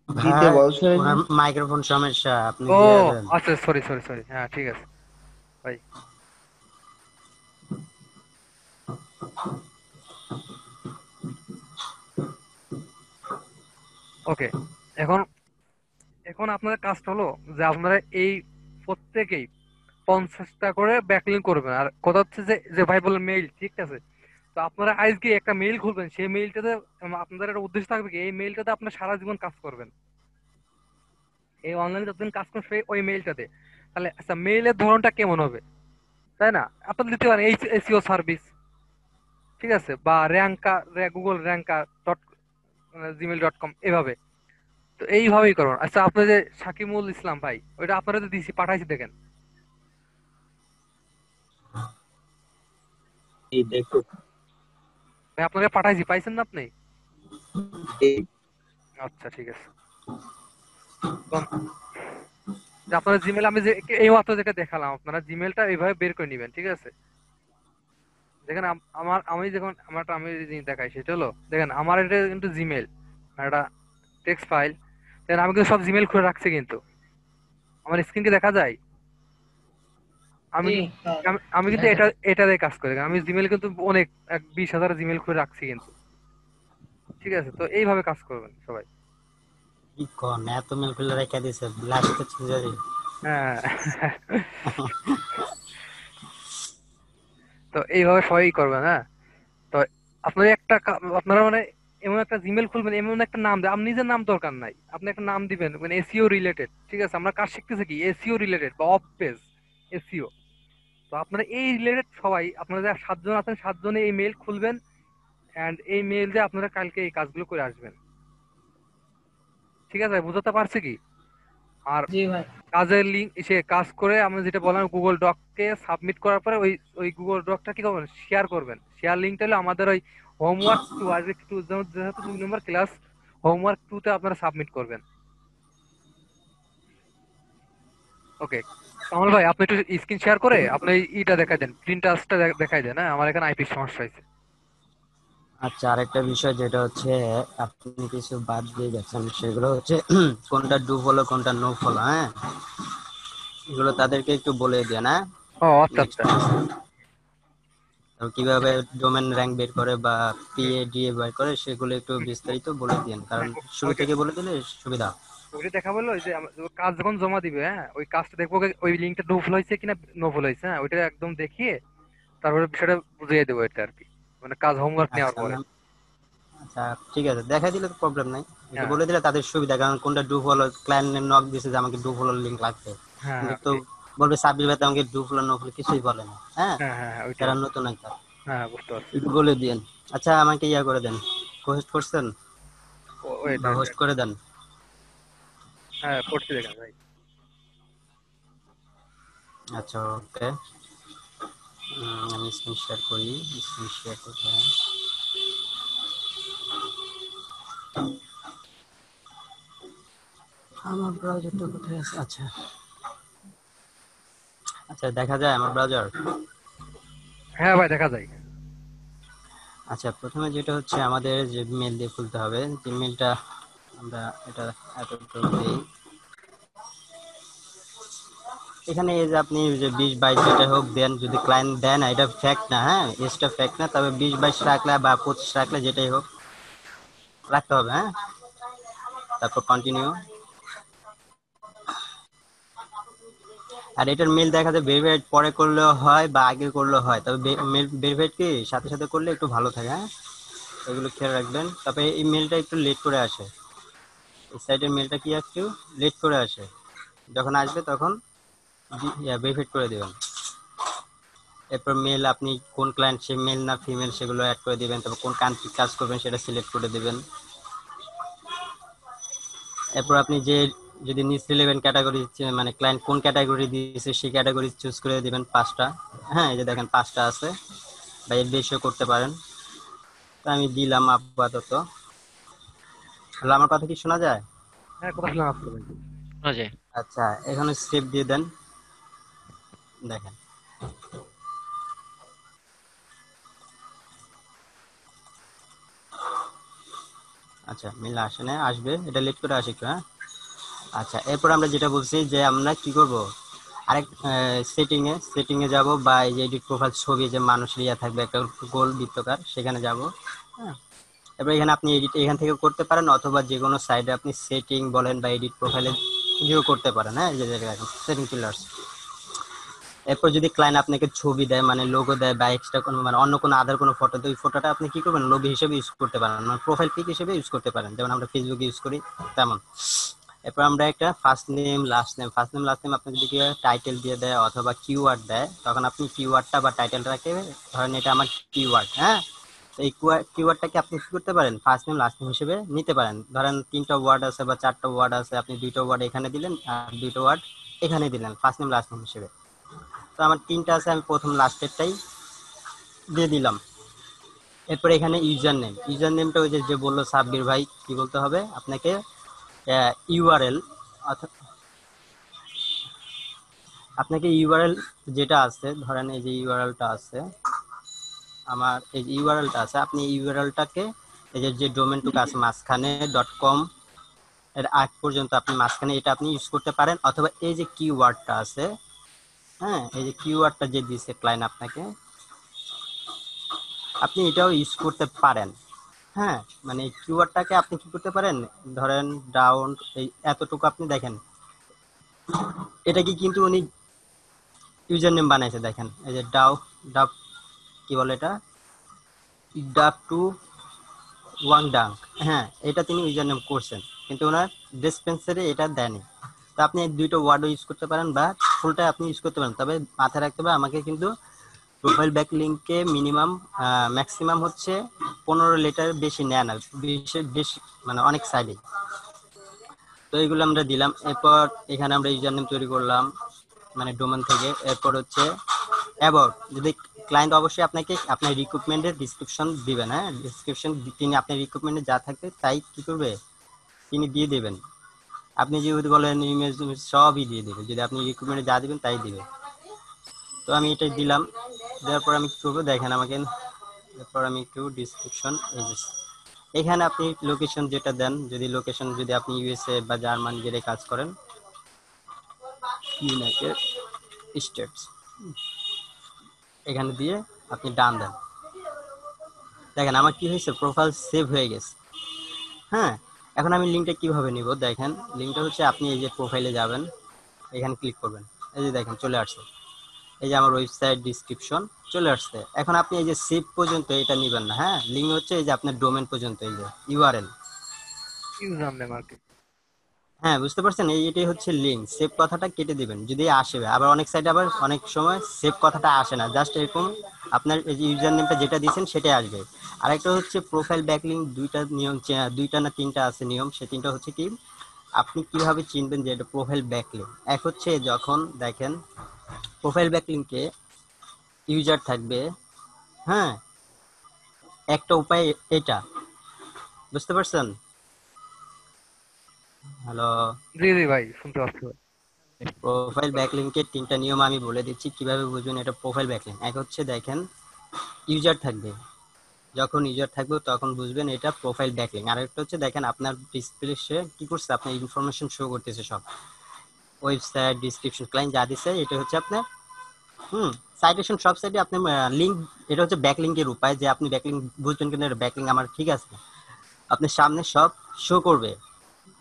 দিতে ভাই বলছে ওই যে। ওনার মাইক্রোফোন সমস্যা, আপনি ও দিয়ে দেন। আচ্ছা, সরি সরি সরি, হ্যাঁ ঠিক আছে ভাই। ওকে, এখন এখন আপনাদের কাজটা হলো যে আপনারা এই প্রত্যেকেই 50টা করে ব্যাকলিংক করবেন। আর কথা হচ্ছে যে যে ভাই বললেন মেইল, ঠিক আছে, তো আপনারা আজকে একটা মেইল খুলবেন, সেই মেইলটাতে আপনাদের একটা উদ্দেশ্য থাকবে কি, এই মেইলটাতে আপনার সারা জীবন কাজ করবেন, এই অনলাইনে যতদিন কাজ করবেন সেই ওই মেইলটাতে। তাহলে আচ্ছা মেইলের ধরনটা কেমন হবে, তাই না? আপনারা দিতে পারেন এসইও সার্ভিস, ঠিক আছে, বা র্যাঙ্কা, গুগল র্যাঙ্কা ডট gmail.com, এভাবে। তো এইভাবেই করুন। আচ্ছা আপনার যে সাকিবুল ইসলাম ভাই, ওইটা আপনারা তো দিছি, পাঠাইছি দেখেন। এই দেখো, ভাই আপনাকে পাঠাইছি, পাইছেন না আপনি? এই আচ্ছা ঠিক আছে। তো যে আপনার জিমেল আমি যে এই মাত্র যেটা দেখালাম, আপনারা জিমেলটা এইভাবে বের করে নেবেন, ঠিক আছে। দেখেন আমি যখন আমি যে জিনিস দেখাই সেটা হলো, দেখেন আমার এটা কিন্তু জিমেল, একটা টেক্সট ফাইল। দেখেন আমি কিন্তু সব জিমেল খুলে রাখছি, কিন্তু আমার স্ক্রিন কি দেখা যায়? আমি জি, কিন্তু হ্যাঁ। আমি কিন্তু দেখা এটা দিয়ে কাজ করি। আমি জিমেল কিন্তু অনেক 20,000 জিমেল খুলে রাখছি কিন্তু, ঠিক আছে। তো এইভাবে কাজ করবেন সবাই। কি কোন এত মেল ফেলে রেখে দিছে, লাস্ট তো চেঞ্জ হয়ে হ্যাঁ তো এইভাবে সবাই করবেন, হ্যাঁ। তো আপনার একটা আপনারা মানে এমন একটা জিমেল খুলবেন, এমন একটা নাম দেন, আপনি নিজের নাম দরকার নাই, আপনি একটা নাম দিবেন মানে এসইও রিলেটেড, ঠিক আছে। আমরা কাজ শিখতেছি কি এসইও রিলেটেড বা অফ পেজ এসইও। তো আপনারা এই রিলেটেড সবাই, আপনারা যারা 7 জন আছেন 7 জনে এই মেল খুলবেন, এন্ড এই মেল দিয়ে আপনারা কালকে এই কাজগুলো করে আসবেন, ঠিক আছে? বুঝতে পারছি কি? আর জি ভাই। কাজের লিঙ্ক সে কাজ করে আমরা যেটা বললাম, গুগল ডককে সাবমিট করার পরে ওই ওই গুগল ডকটা কি করবেন, শেয়ার করবেন। শেয়ার লিঙ্কটা হলো আমাদের ওই হোমওয়ার্ক টু, আজকে টু, যেহেতু 2 নম্বর ক্লাস, হোমওয়ার্ক 2 তে আপনারা সাবমিট করবেন। ওকে, কামাল ভাই আপনি একটু স্ক্রিন শেয়ার করে আপনি ইটা দেখাই দেন, প্রিন্টার্সটা দেখাই দেন। হ্যাঁ আমার এখানে আইপি সমস্যা হয়েছে। আচ্ছা, আরেকটা বিষয় যেটা হচ্ছে আপনি কিছু বাদ দিয়ে গেছেন, সেগুলো হচ্ছে কোনটা ডু ফলো কোনটা নো ফলো, হ্যাঁ এগুলো তাদেরকে একটু বলে দেন, হ্যাঁ ও আচ্ছা নেক্সট আচ্ছা। ক্লাসে। কিভাবে ডোমেন র্যাঙ্ক বের করে বা পিএডিএ বের করে সেগুলো একটু বিস্তারিত বলে দিন, কারণ শুরু ওকে, থেকে বলে দিলে সুবিধা। ওইটা দেখা বললো যে কাজ যখন জমা দিবে, হ্যাঁ ওই কাজটা দেখবো ওই লিঙ্কটা নো হয়েছে কিনা, নো হয়েছে, হ্যাঁ ওইটা একদম দেখিয়ে তারপরে বিষয়টা বুঝিয়ে দেবো এটা আর কি, মানে কাজ হোমওয়ার্ক নেওয়ার আচ্ছা পরে। আচ্ছা, ঠিক আছে, দেখাই দিলে তো প্রবলেম নাই, একটু হ্যাঁ বলে দিলে তাদের সুবিধা, কারণ কোনটা ডু ফলো ক্লায়েন্টের নক দিছে যে আমাকে ডু ফলোর লিংক লাগবে, হ্যাঁ কিন্তু তো বলবে সাব্বির ভাই তো আমাকে ডু ফলো নো ফলো কিছুই বলে না, হ্যাঁ হ্যাঁ হ্যাঁ হ্যাঁ ওইটাই। যারা নতুন একটা, হ্যাঁ বুঝতে পারছি। একটু বলে দিন। আচ্ছা আমাকে ইয়া করে দেন, হোস্ট করছেন ওয়েট বা ওয়েট। হোস্ট করে দেন। হ্যাঁ করছি দেখেন ভাই। আচ্ছা ওকে, আমি স্ক্রিন শেয়ার করি, স্ক্রিন শেয়ার করতে হয়। আমার ব্রাউজারটা কোথায় আছে? আচ্ছা আচ্ছা, দেখা যায় আমার ব্রাউজার। হ্যাঁ ভাই দেখা যায়। আচ্ছা, প্রথমে যেটা হচ্ছে আমাদের যে মেল দিয়ে খুলতে হবে, যে মেলটা আমরা এটা এতটুকু দিই। এখানে এই যে আপনি যে 20-22 যেটা হোক দেন, যদি ক্লায়েন্ট দেন না, এটা ফ্যাক্ট না, হ্যাঁ এজটা ফ্যাক্ট না, তবে 20-22 রাখলে বা 25 রাখলে যেটাই হোক রাখতে হবে, হ্যাঁ তারপর কন্টিনিউ। আর এটার মেল দেখা যায় ভেরিফাইড পরে করলেও হয় বা আগে করলেও হয়, তবে মেল ভেরিফাইড কি সাথে সাথে করলে একটু ভালো থাকে, হ্যাঁ এগুলো খেয়াল রাখবেন। তারপরে এই মেলটা একটু লেট করে আসে, এই সাইডের মেলটা কি একটু লেট করে আসে, যখন আসবে তখন ভেরিফাই করে দেবেন। এরপর মেল আপনি কোন ক্লায়েন্ট, সে মেল না ফিমেল সেগুলো অ্যাড করে দিবেন। তারপর কোন কান্ট্রি কাজ করবেন সেটা সিলেক্ট করে দিবেন। এরপর আপনি যে যদি নিচ রিলেভেন্ট ক্যাটাগরি মানে ক্লায়েন্ট কোন ক্যাটাগরি দিয়েছে সেই ক্যাটাগরি চুজ করে দিবেন 5টা। হ্যাঁ, এই যে দেখেন 5টা আছে, বা এর বেশিও করতে পারেন। তো আমি দিলাম আপাতত। হ্যালো, আমার কথা কি শোনা যায়? হ্যাঁ, কথা শোনা যাচ্ছে ভাই। শোনা যায়। আচ্ছা, এখানে সেভ দিয়ে দেন। দেখেন আচ্ছা, মেল আসে না, আসবে, এটা লেট করে আসে একটু। হ্যাঁ, আচ্ছা, এরপর আমরা যেটা বলছি যে আমরা কি করব, আরেক সেটিং এ যাব, বা এই যে এডিট প্রোফাইল ছবি যে মানুষের ইয়া থাকবে একটা গোল বৃত্তকার, সেখানে যাব। হ্যাঁ, এবার এখানে আপনি এডিট এখান থেকে করতে পারেন, অথবা যে কোনো সাইডে আপনি সেটিং বলেন বা এডিট প্রোফাইলে গিয়েও করতে পারেন। হ্যাঁ, এই যে দেখেন সেটিং পিলার্স। এরপর যদি ক্লায়েন্ট আপনাকে ছবি দেয়, মানে লোগো দেয়, বা এক্সট্রা কোনো মানে অন্য কোনো আদার কোনো ফটো দেয়, ওই ফটোটা আপনি কি করবেন, লোগো হিসেবে ইউজ করতে পারেন, মানে প্রোফাইল পিক হিসেবে ইউজ করতে পারেন, যেমন আমরা ফেসবুকে ইউজ করি তেমন। এরপর আমরা একটা ফার্স্ট নেম লাস্ট নেম, আপনি যদি কেউ টাইটেল দিয়ে দেয় অথবা কিওয়ার্ড দেয়, তখন আপনি কিওয়ার্ডটা বা টাইটেলটাকে, ধরেন এটা আমার কিওয়ার্ড, হ্যাঁ, এই কিওয়ার্ডটাকে আপনি কি করতে পারেন, ফার্স্ট নেম লাস্ট নেম হিসেবে নিতে পারেন। ধরেন 3টা ওয়ার্ড আছে বা 4টা ওয়ার্ড আছে, আপনি 2টা ওয়ার্ড এখানে দিলেন আর 2টা ওয়ার্ড এখানে দিলেন ফার্স্ট নেম লাস্ট নেম হিসেবে। তো আমার 3টা আছে, আমি প্রথম লাস্টেরটাই দিয়ে দিলাম। এরপর এখানে ইউজার নেমটা ওই যে বললো সাব্বির ভাই, কি বলতে হবে আপনাকে, ইউআরএল, আপনাকে ইউআরএল যেটা আছে, ধরেন এই যে ইউআরএলটা আছে আমার, এই যে ইউআরএলটা আছে, আপনি ইউআরএলটাকে এই যে ডোমেনটুকু আছে মাঝখানে .com এর আগ পর্যন্ত আপনি মাঝখানে এটা আপনি ইউজ করতে পারেন, অথবা এই যে কিওয়ার্ডটা আছে, হ্যাঁ, এই যে কিওয়ার্ডটা যে দিয়েছে ক্লায়েন্ট আপনাকে, আপনি এটাও ইউজ করতে পারেন। হ্যাঁ, মানে এই কিওয়ার্ডটাকে আপনি কি করতে পারেন, ধরেন ডাউন এই এতটুকু আপনি দেখেন, এটা কি কিন্তু উনি ইউজার নেম বানাইছে, দেখেন এই যে ডাব কি বলে এটা, ডাব টু ওয়াং ডাং। হ্যাঁ, এটা তিনি ইউজার নেম করছেন, কিন্তু ওনার ডিসপেন্সারে এটা দেয়নি। তো আপনি এই 2টা ওয়ার্ডও ইউজ করতে পারেন বা ফুলটা আপনি ইউজ করতে পারেন। তবে মাথায় রাখতে হবে আমাকে কিন্তু প্রোফাইল ব্যাক লিঙ্কে মিনিমাম ম্যাক্সিমাম হচ্ছে 15 লেটার বেশি নেয় না, বেশি মানে অনেক সাইডে। তো এইগুলো আমরা দিলাম। এরপর এখানে আমরা ইউজার নেম তৈরি করলাম মানে ডোমেন থেকে। এরপর হচ্ছে অ্যাবাউট, যদি ক্লায়েন্ট অবশ্যই আপনাকে আপনার রিক্রুটমেন্টের ডিসক্রিপশন দিবেন। হ্যাঁ, ডিসক্রিপশন তিনি আপনার রিক্রুটমেন্টে যা থাকবে তাই কি করবে, তিনি দিয়ে দেবেন। আপনি যদি বলেন ইমেজ সবই দিয়ে দেবে, যদি আপনি রিক্রুটমেন্টে যা দিবেন তাই দিবে। তো আমি এটাই দিলাম, দেওয়ার পর আমি কি করবো দেখেন আমাকে, এরপর আমি একটু ডিসক্রিপশন এই যে এখানে আপনি লোকেশন যেটা দেন, যদি লোকেশন যদি আপনি ইউএসএ বা জার্মানি গেলে কাজ করেন, ইউনাইটেড স্টেটস, এখানে দিয়ে আপনি ডান দেন। দেখেন আমার কি হয়েছে, প্রোফাইল সেভ হয়ে গেছে। হ্যাঁ, এখন আমি লিঙ্কটা কিভাবে নিব, দেখেন লিঙ্কটা হচ্ছে আপনি এই যে প্রোফাইলে যাবেন, এখানে ক্লিক করবেন, এই যে দেখেন চলে আসছে, এই যে আমার ওয়েবসাইট ডিসক্রিপশন চলে আসছে। এখন আপনি এই যে সেভ পর্যন্ত এটা নেবেন না, হ্যাঁ, লিঙ্ক হচ্ছে এই যে আপনার ডোমেন পর্যন্ত, এই যে ইউআরএল। ইউজার নেম আর কি। হ্যাঁ, বুঝতে পারছেন, এটাই হচ্ছে লিঙ্ক। সেভ কথাটা কেটে দিবেন যদি আসবে, আবার অনেক সাইডে আবার অনেক সময় সেভ কথাটা আসে না, জাস্ট এরকম আপনার এই যে ইউজার নেমটা যেটা দিয়েছেন সেটাই আসবে। আরেকটা হচ্ছে প্রোফাইল ব্যাকলিঙ্ক, দুইটা নিয়ম, 2টা না 3টা আছে নিয়ম। সে 3টা হচ্ছে কি, আপনি কিভাবে চিনবেন যে এটা প্রোফাইল ব্যাকলিঙ্ক। এক হচ্ছে যখন দেখেন প্রোফাইল ব্যাকলিঙ্কে ইউজার থাকবে, হ্যাঁ, একটা উপায় এটা, বুঝতে পারছেন? হ্যালো, জি জি ভাই, শুনতে পাচ্ছি ভাই। প্রোফাইল ব্যাকলিংকের 3টা নিয়ম আমি বলে দিচ্ছি কিভাবে বুঝবেন এটা প্রোফাইল ব্যাকলিংক। এক হচ্ছে দেখেন ইউজার থাকবে, যখন ইউজার থাকবে তখন বুঝবেন এটা প্রোফাইল ব্যাকলিংক। আর একটা হচ্ছে দেখেন আপনার ডিসপ্লে কি করছে, আপনার ইনফরমেশন শো করতেছে সব, ওয়েবসাইট ডিসক্রিপশন ক্লায়েন্ট যা দিচ্ছে, এটা হচ্ছে আপনার সাইটেশন সব সাইডে আপনি লিংক, এটা হচ্ছে ব্যাকলিংকের উপায়, যে আপনি ব্যাকলিংক বুঝবেন কিন্তু এটা ব্যাকলিংক আমার ঠিক আছে, আপনার সামনে সব শো করবে,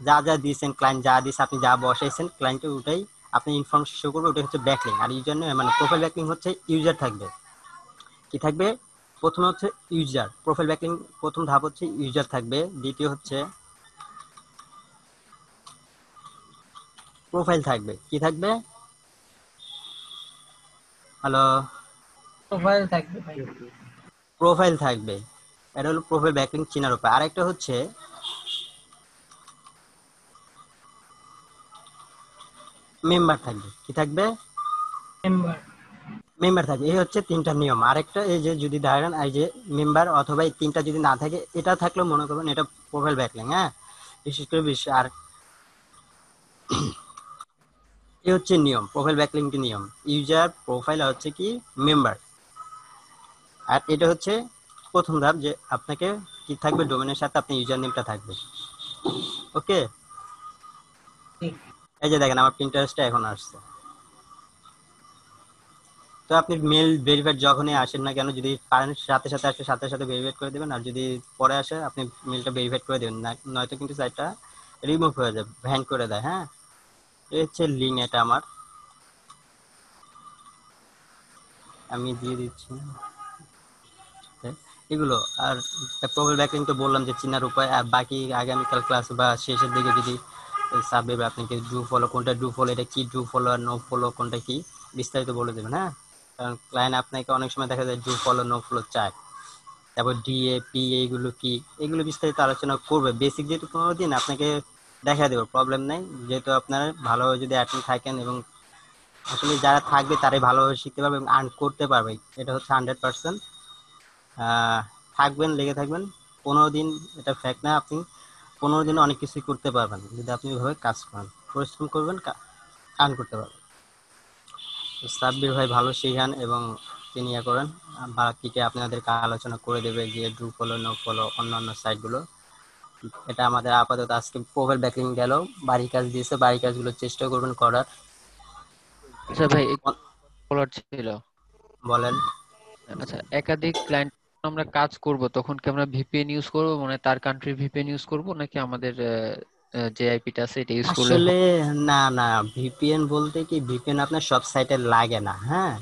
যা যা দিয়েছেন ক্লায়েন্ট যা দিয়েছে, আপনি যা বসাইছেন ক্লায়েন্টে ওটাই আপনি ইনফরমেশন শো করবে, ওটা হচ্ছে ব্যাকলিং। আর ইউজার মানে প্রোফাইল ব্যাকলিং হচ্ছে ইউজার থাকবে, কি থাকবে, প্রথমে হচ্ছে ইউজার প্রোফাইল ব্যাকলিং, প্রথম ধাপ হচ্ছে ইউজার থাকবে, দ্বিতীয় হচ্ছে প্রোফাইল থাকবে। কি থাকবে? হ্যালো, প্রোফাইল থাকবে ভাই। প্রোফাইল থাকবে। এটা হলো প্রোফাইল ব্যাকলিং চেনার উপায়। আরেকটা হচ্ছে মেম্বার থাকবে। কি থাকবে? মেম্বার। মেম্বার থাকবে। এই হচ্ছে তিনটা নিয়ম। আরেকটা এই যে যদি ধরেন এই যে মেম্বার অথবা এই তিনটা যদি না থাকে, এটা থাকলেও মনে করবেন এটা প্রোফাইল ব্যাকলিং। হ্যাঁ, বিশেষ করে আর এই হচ্ছে নিয়ম, প্রোফাইল ব্যাকলিং কি নিয়ম, ইউজার, প্রোফাইল আর হচ্ছে কি মেম্বার। আর এটা হচ্ছে প্রথম ধাপ, যে আপনাকে কি থাকবে, ডোমেনের সাথে আপনার ইউজার নেমটা থাকবে। ওকে, এই যে দেখেন আমার প্রিন্টারেস্টটা এখন আসছে। তো আপনি মেল ভেরিফাইড যখনই আসেন না কেন, যদি পারেন সাথে সাথে আসে সাথে সাথে ভেরিফাইড করে দেবেন, আর যদি পরে আসে আপনি মেলটা ভেরিফাইড করে দেবেন, নয়তো কিন্তু সাইটটা রিমুভ হয়ে যাবে, ভ্যান করে দেয়। হ্যাঁ, এই হচ্ছে লিঙ্ক, এটা আমার আমি দিয়ে দিচ্ছি এগুলো। আর প্রোফাইল ব্যাকলিং তো বললাম যে চিনার উপায়, আর বাকি আগামীকাল ক্লাস বা শেষের দিকে যদি সাবজেক্ট আপনাকে ডু ফলো কোনটা, ডু ফলো এটা কি, ডু ফলো আর নো ফলো কোনটা কি, বিস্তারিত বলে দেবেন। হ্যাঁ, কারণ ক্লায়েন্ট আপনাকে অনেক সময় দেখা যায় ডু ফলো নো ফলো চায়, তারপর ডিএ পি এইগুলো কি, এগুলো বিস্তারিত আলোচনা করবে। বেসিক যেহেতু 15 দিন আপনাকে দেখা দেবো, প্রবলেম নেই, যেহেতু আপনারা ভালোভাবে যদি অ্যাটেন্ড থাকেন, এবং আসলে যারা থাকবে তারাই ভালোভাবে শিখতে পারবে এবং আর্ন করতে পারবে, এটা হচ্ছে 100%। থাকবেন, লেগে থাকবেন 15 দিন, এটা ফ্যাক্ট না, আপনি 15 দিনে অনেক কিছুই করতে পারবেন যদি আপনি ওইভাবে কাজ করেন, পরিশ্রম করবেন, আর্ন করতে পারবেন। সাব্বির ভাই ভালো শেখান এবং তিনি ইয়ে করেন, বাকিকে আপনাদেরকে আলোচনা করে দেবে যে ডু ফলো নো ফলো অন্যান্য সাইটগুলো। এটা আমাদের আপাতত আজকে প্রোফাইল ব্যাকলিং গেল, বাড়ির কাজ দিয়েছে, বাড়ির কাজগুলো চেষ্টা করবেন করার। আচ্ছা ভাই, একটু বলার ছিল। বলেন। আচ্ছা, একাধিক ক্লায়েন্ট আমরা কাজ করব, তখন কি আমরা ভিপিএন ইউজ করব, মানে তার কান্ট্রি ভিপিএন ইউজ করব, নাকি আমাদের যে আইপিটা আছে এটা ইউজ করলে আসলে না না, ভিপিএন বলতে কি, ভিপিএন আপনার সব সাইটে লাগে না। হ্যাঁ,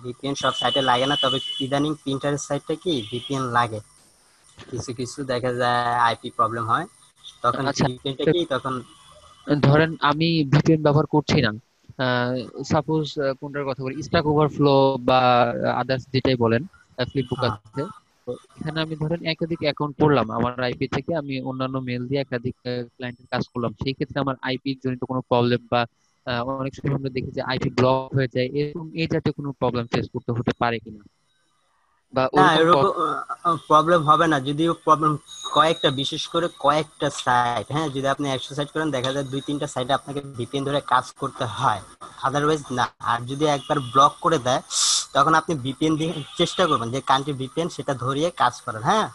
ভিপিএন সব সাইটে লাগে না, তবে ইদানিং প্রিন্টারের সাইটে কি ভিপিএন লাগে, কিছু কিছু দেখা যায় আইপি প্রবলেম হয়, তখন আচ্ছা, ভিপিএনটা কি তখন। ধরেন আমি ভিপিএন ব্যবহার করছি না, সাপোজ কোনটার কথা বলি, স্ট্যাক ওভারফ্লো বা আদার্স যেটাই বলেন, ফ্লিপবুক হ্যাঁ, আছে, তো এখানে আমি ধরেন একাধিক অ্যাকাউন্ট করলাম, আমার আইপি থেকে আমি অন্যান্য মেল দিয়ে একাধিক ক্লায়েন্টের কাজ করলাম, সেই ক্ষেত্রে আমার আইপি জনিত কোনো প্রবলেম বা অনেক সময় আমরা দেখি যে আইপি ব্লক হয়ে যায়, এরকম এই জাতীয় কোনো প্রবলেম ফেস করতে হতে পারে কিনা, বা না ওরকম এরকম প্রবলেম হবে না, যদিও প্রবলেম কয়েকটা, বিশেষ করে কয়েকটা সাইট। হ্যাঁ, যদি আপনি 100 সাইট করেন দেখা যায় 2-3টা সাইটে আপনাকে ভিপিএন ধরে কাজ করতে হয়, আদারওয়াইজ না। আর যদি একবার ব্লক করে দেয় তখন আপনি ভিপিএন দিয়ে চেষ্টা করবেন যে কান্ট্রি ভিপিএন সেটা ধরিয়ে কাজ করেন। হ্যাঁ,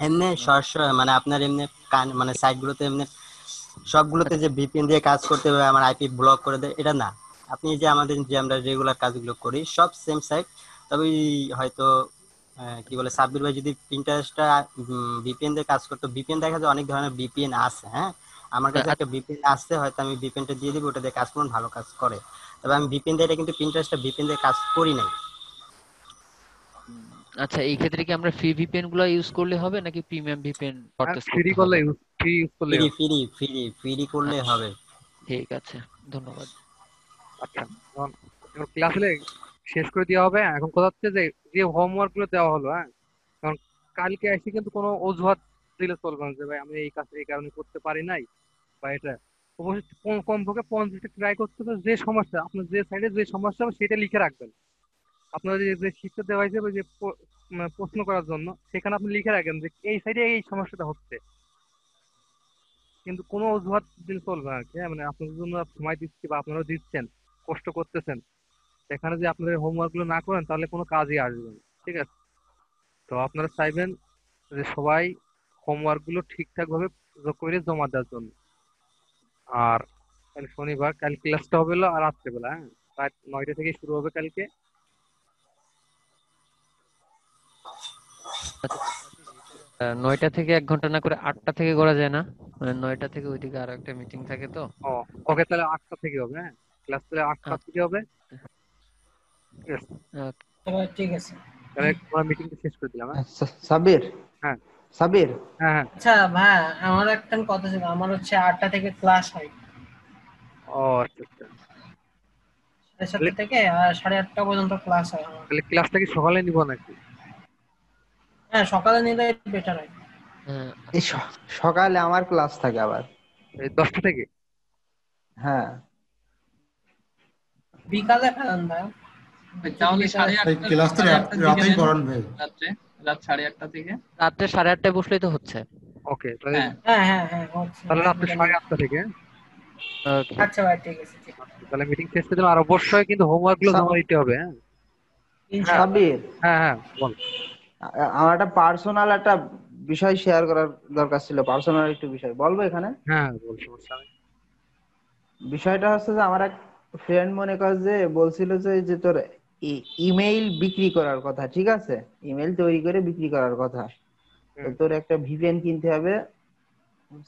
এমনি সরাসরি মানে আপনার এমনি মানে সাইটগুলোতে এমনি সবগুলোতে যে ভিপিএন দিয়ে কাজ করতে হবে, আমার আইপি ব্লক করে দেয়, এটা না। আপনি যে আমাদের যে আমরা রেগুলার কাজগুলো করি সব সেম সাইট, তবে হয়তো কি বলে সাব্বির ভাই যদি প্রিন্টারেস্টটা ভিপিএন দিয়ে কাজ করতো, ভিপিএন দেখা যায় অনেক ধরনের ভিপিএন আছে। হ্যাঁ, আমার কাছে একটা ভিপিএন আসছে, হয়তো আমি ভিপিএনটা দিয়ে দিব, ওটা দিয়ে কাজ করুন, ভালো কাজ করে। তবে আমি ভিপিএন দিয়ে, এটা কিন্তু প্রিন্টারেস্টটা ভিপিএন দিয়ে কাজ করি নাই। আচ্ছা, এই ক্ষেত্রে কি আমরা ফ্রি ভিপিএন গুলো ইউজ করলে হবে, নাকি প্রিমিয়াম ভিপিএন পারচেজ ফ্রি করতে করলে হবে? ফ্রি ইউজ করলে ফ্রি হবে। ফ্রি ফ্রি ফ্রি করলে আচ্ছা, হবে। ঠিক আছে, ধন্যবাদ। আচ্ছা, এখন ক্লাস হলে শেষ করে দেওয়া হবে। এখন কথা হচ্ছে যে যে হোমওয়ার্ক গুলো দেওয়া হলো, হ্যাঁ, কারণ কালকে এসে কিন্তু কোনো অজুহাত দিলে চলবে না যে ভাই আমি এই কাজ এই কারণে করতে পারি নাই বা এটা। অবশ্যই কমপক্ষে 50টা ট্রাই করতে হবে, যে সমস্যা আপনার যে সাইডে যে সমস্যা হবে সেটা লিখে রাখবেন। আপনার যে যে শিক্ষা দেওয়া হয়েছে যে মানে প্রশ্ন করার জন্য, সেখানে আপনি লিখে রাখেন যে এই সাইডে এই সমস্যাটা হচ্ছে। কিন্তু কোনো অজুহাত দিলে চলবে না আর কি, হ্যাঁ, মানে আপনাদের জন্য সময় দিচ্ছি বা আপনারা দিচ্ছেন, কষ্ট করতেছেন, সেখানে যে আপনাদের হোমওয়ার্ক গুলো না করেন তাহলে কোনো কাজই আসবে না। ঠিক আছে, তো আপনারা চাইবেন যে সবাই হোমওয়ার্ক গুলো ঠিকঠাক ভাবে করে জমা দেওয়ার জন্য। আর কাল শনিবার, কাল ক্লাসটা হবে হলো আর রাত্রেবেলা, হ্যাঁ, রাত 9টা থেকে শুরু হবে কালকে। আচ্ছা, 9টা থেকে 1 ঘন্টা না করে 8টা থেকে করা যায় না? মানে 9টা থেকে ওইদিকে আরো একটা মিটিং থাকে তো। ও, ওকে, তাহলে 8টা থেকে হবে। হ্যাঁ, ক্লাস তাহলে 8টা আচ্ছা, থেকে হবে। ঠিক আছে, আচ্ছা, এবার ঠিক আছে। তাহলে আমরা মিটিংটা শেষ করে দিলাম। হ্যাঁ সাবির হ্যাঁ সাবির হ্যাঁ হ্যাঁ। আচ্ছা ভাই, আমার একটা কথা ছিল, আমার হচ্ছে 8টা থেকে ক্লাস হয়, ও আচ্ছা আচ্ছা। 7:30 থেকে আর 8:30 পর্যন্ত ক্লাস হয় আমার। তাহলে ক্লাসটা কি সকালে নিব নাকি? হ্যাঁ, সকালে নিলে বেটার হয়। হ্যাঁ, এই সকালে আমার ক্লাস থাকে আবার। এই 10টা থেকে? হ্যাঁ বিকালে ফেলান ভাই। তাহলে ভাই 8:30 ক্লাস তো 8:30 থেকে রাতেই নেন, করান ভাই। রাত 8:30 থেকে। রাত্রে 8:30টায় বসলেই তো হচ্ছে। ওকে তাহলে হ্যাঁ হ্যাঁ হ্যাঁ হ্যাঁ হচ্ছে, তাহলে রাত্রে অসুবিধা নেই। 8:30 থেকে। ওকে। আচ্ছা ভাই, ঠিক আছে ঠিক আছে। আচ্ছা, তাহলে মিটিং শেষ করে দিলাম। আর অবশ্যই কিন্তু হোমওয়ার্ক গুলো জমা দিতে হবে। হ্যাঁ হ্যাঁ ইনশাআল্লাহ। সাবির, হ্যাঁ হ্যাঁ বল। আমার একটা পার্সোনাল একটা বিষয় শেয়ার করার দরকার ছিল, পার্সোনাল একটু বিষয় বলবো এখানে। হ্যাঁ বল, সমস্যা নেই। বিষয়টা হচ্ছে যে আমার এক ফ্রেন্ড মনে কর যে বলছিল যে যে তোর ইমেইল বিক্রি করার কথা, ঠিক আছে, ইমেইল তৈরি করে বিক্রি করার কথা। তো হুম তোর একটা ভিপিএন কিনতে হবে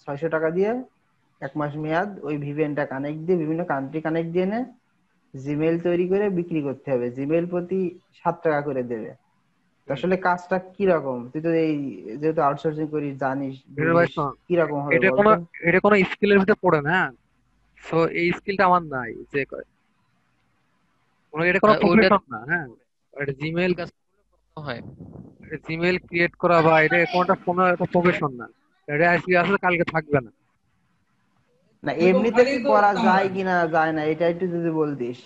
600 টাকা দিয়ে, 1 মাস মেয়াদ। ওই ভিপিএনটা কানেক্ট দিয়ে বিভিন্ন কান্ট্রি কানেক্ট দিয়ে নে, জিমেইল তৈরি করে বিক্রি করতে হবে, জিমেইল প্রতি 7 টাকা করে দেবে। তো হুম। আসলে কাজটা কি রকম, তুই তো এই যেহেতু আউটসোর্সিং করিস জানিস হিরো ভাই বুঝিস, শোন, কি রকম হবে এটা কোনো বলতো? এটা কোনো স্কিলের ভিতরে পড়ে না। সো এই স্কিলটা আমার নাই যে এটা কোনো ওইটা প্রফেশন না। হ্যাঁ এটা জিমেইল কাজ হয়। জিমেইল ক্রিয়েট করা বা এটা কোনো একটা প্রফেশন না। এটা আজকে আসলে কালকে থাকবে না। না এমনিতে কি করা যায় কিনা যায় না, এটা একটু যদি বলতিস।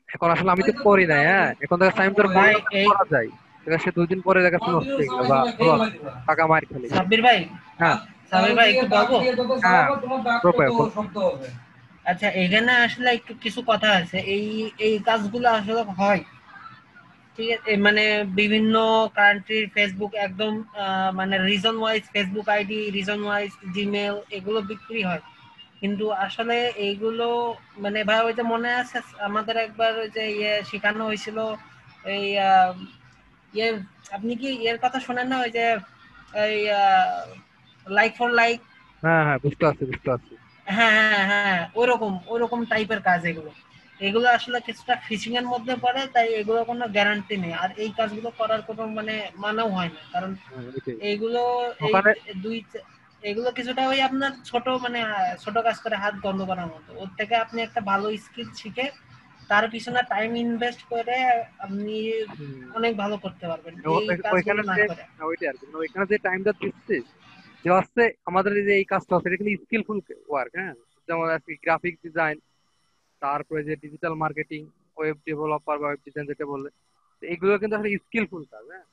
এখন আসলে আমি তো করি নাই। হ্যাঁ এখন দেখা টাইম তোর ভাই বললাম এই করা যায়, ঠিক আছে, সে 2 দিন পরে দেখা যাচ্ছে নষ্ট হয়ে গেল বা লস, টাকা মার খালি। সাব্বির ভাই, হ্যাঁ সাব্বির ভাই একটু বলবো? হ্যাঁ প্রপার বল। আচ্ছা, এখানে আসলে একটু কিছু কথা আছে। এই এই কাজগুলো আসলে হয়, ঠিক আছে, মানে বিভিন্ন কান্ট্রির ফেসবুক একদম মানে reason wise Facebook ID, reason wise Gmail, এগুলো বিক্রি হয়। কিন্তু আসলে এইগুলো মানে ভাই, ওই যে মনে আছে আমাদের একবার ওই যে শেখানো হয়েছিল, এই ইয়ে, আপনি কি এর কথা শোনেন না, ওই যে এই লাইক ফর লাইক? হ্যাঁ হ্যাঁ বুঝতে পারছি বুঝতে পারছি। হ্যাঁ হ্যাঁ হ্যাঁ, ওরকম ওরকম টাইপের কাজ এগুলো। এগুলো আসলে কিছুটা ফিশিং এর মধ্যে পড়ে, তাই এগুলো কোনো গ্যারান্টি নেই। আর এই কাজগুলো করার কোনো মানে মানেও হয় না, কারণ হ্যাঁ ওইটাই এইগুলো এই ওখানে। দুই এগুলো কিছুটা ওই আপনার ছোট মানে ছোট কাজ করে হাত বন্ধ করার মতো। ওর থেকে আপনি একটা ভালো স্কিল শিখে তার পিছনে টাইম ইনভেস্ট করে আপনি হুম, অনেক ভালো করতে পারবেন এই কাজগুলো ওইখানে না যে করে। ওইটাই আর কি, মানে ওইখানে যে টাইমটা দিচ্ছে যে হচ্ছে আমাদের এই যে এই কাজটা হচ্ছে, এটা কিন্তু স্কিলফুল ওয়ার্ক। হ্যাঁ যেমন আর কি গ্রাফিক ডিজাইন, তারপরে যে ডিজিটাল মার্কেটিং, ওয়েব ডেভেলপার বা ওয়েব ডিজাইন যেটা বললে, তো এগুলো কিন্তু আসলে স্কিলফুল কাজ। হ্যাঁ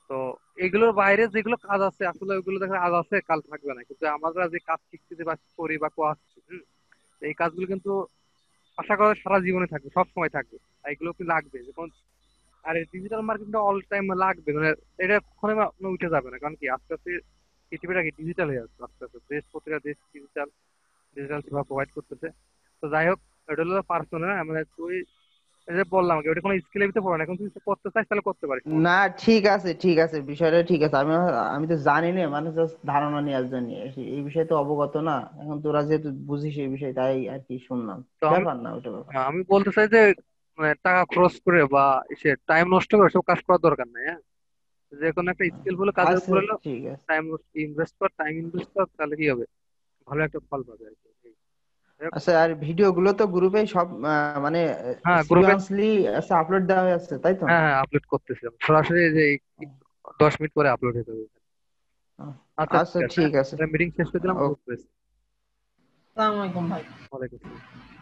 তো এগুলোর বাইরে যেগুলো কাজ আছে আসলে ওইগুলো দেখা আজ আছে কাল থাকবে না, কিন্তু আমরা যে কাজ শিখতেছি বা করি বা কোয়াচ্ছি, তো এই কাজগুলো কিন্তু আশা করা সারা জীবনে থাকবে, সব সময় থাকবে। আর এগুলো কি লাগবে যখন, আর ডিজিটাল মার্কেটিংটা অল টাইম লাগবে, মানে এটা কখনোই উঠে যাবে না। কারণ কি আস্তে আস্তে পৃথিবীটা কি ডিজিটাল হয়ে যাচ্ছে আস্তে আস্তে, দেশ প্রতিটা দেশ ডিজিটাল ডিজিটাল সেবা প্রোভাইড করতেছে। তো যাই হোক, এটা হলো পার্সোনাল। মানে তুই এই যে বললাম কি, ওটা কোনো স্কিলের ভিতরে পড়ে না, এখন তুই করতে চাস তাহলে করতে পারিস, সমস্যা না ঠিক আছে ঠিক আছে, বিষয়টা ঠিক আছে। আমি তো জানি না, মানে জাস্ট ধারণা নেওয়ার জন্য এই বিষয়ে তো অবগত না। এখন তোরা যেহেতু বুঝিস এই বিষয়, তাই আর কি শুনলাম। নেই। তো আমি ব্যাপার না ওটা, ব্যাপার। আমি বলতে চাই যে মানে টাকা খরচ করে বা সে টাইম নষ্ট করে সব কাজ করার দরকার নাই। হ্যাঁ যে কোনো একটা স্কিলফুল কাজের আচ্ছা উপর হলো ঠিক আছে। টাইম ইনভেস্ট কর, তাহলে কি হবে, ভালো একটা ফল পাবে আর কি। যাই হোক, আচ্ছা, আর ভিডিও গুলো তো গ্রুপে সব মানে হ্যাঁ গ্রুপে, সিকুয়েন্সলি আচ্ছা আপলোড দেওয়া হয়ে আছে, তাই তো? হ্যাঁ হ্যাঁ আপলোড করতেছিলাম সরাসরি, এই যে 10 মিনিট পরে আপলোড হয়ে যাবে। আচ্ছা ঠিক আচ্ছা আছে। ঠিক আছে। হ্যাঁ মিটিং শেষ করে দিলাম। ও আল্লাহ হাফেজ। আসসালামু আলাইকুম ভাই। ওয়ালাইকুম আসসালাম।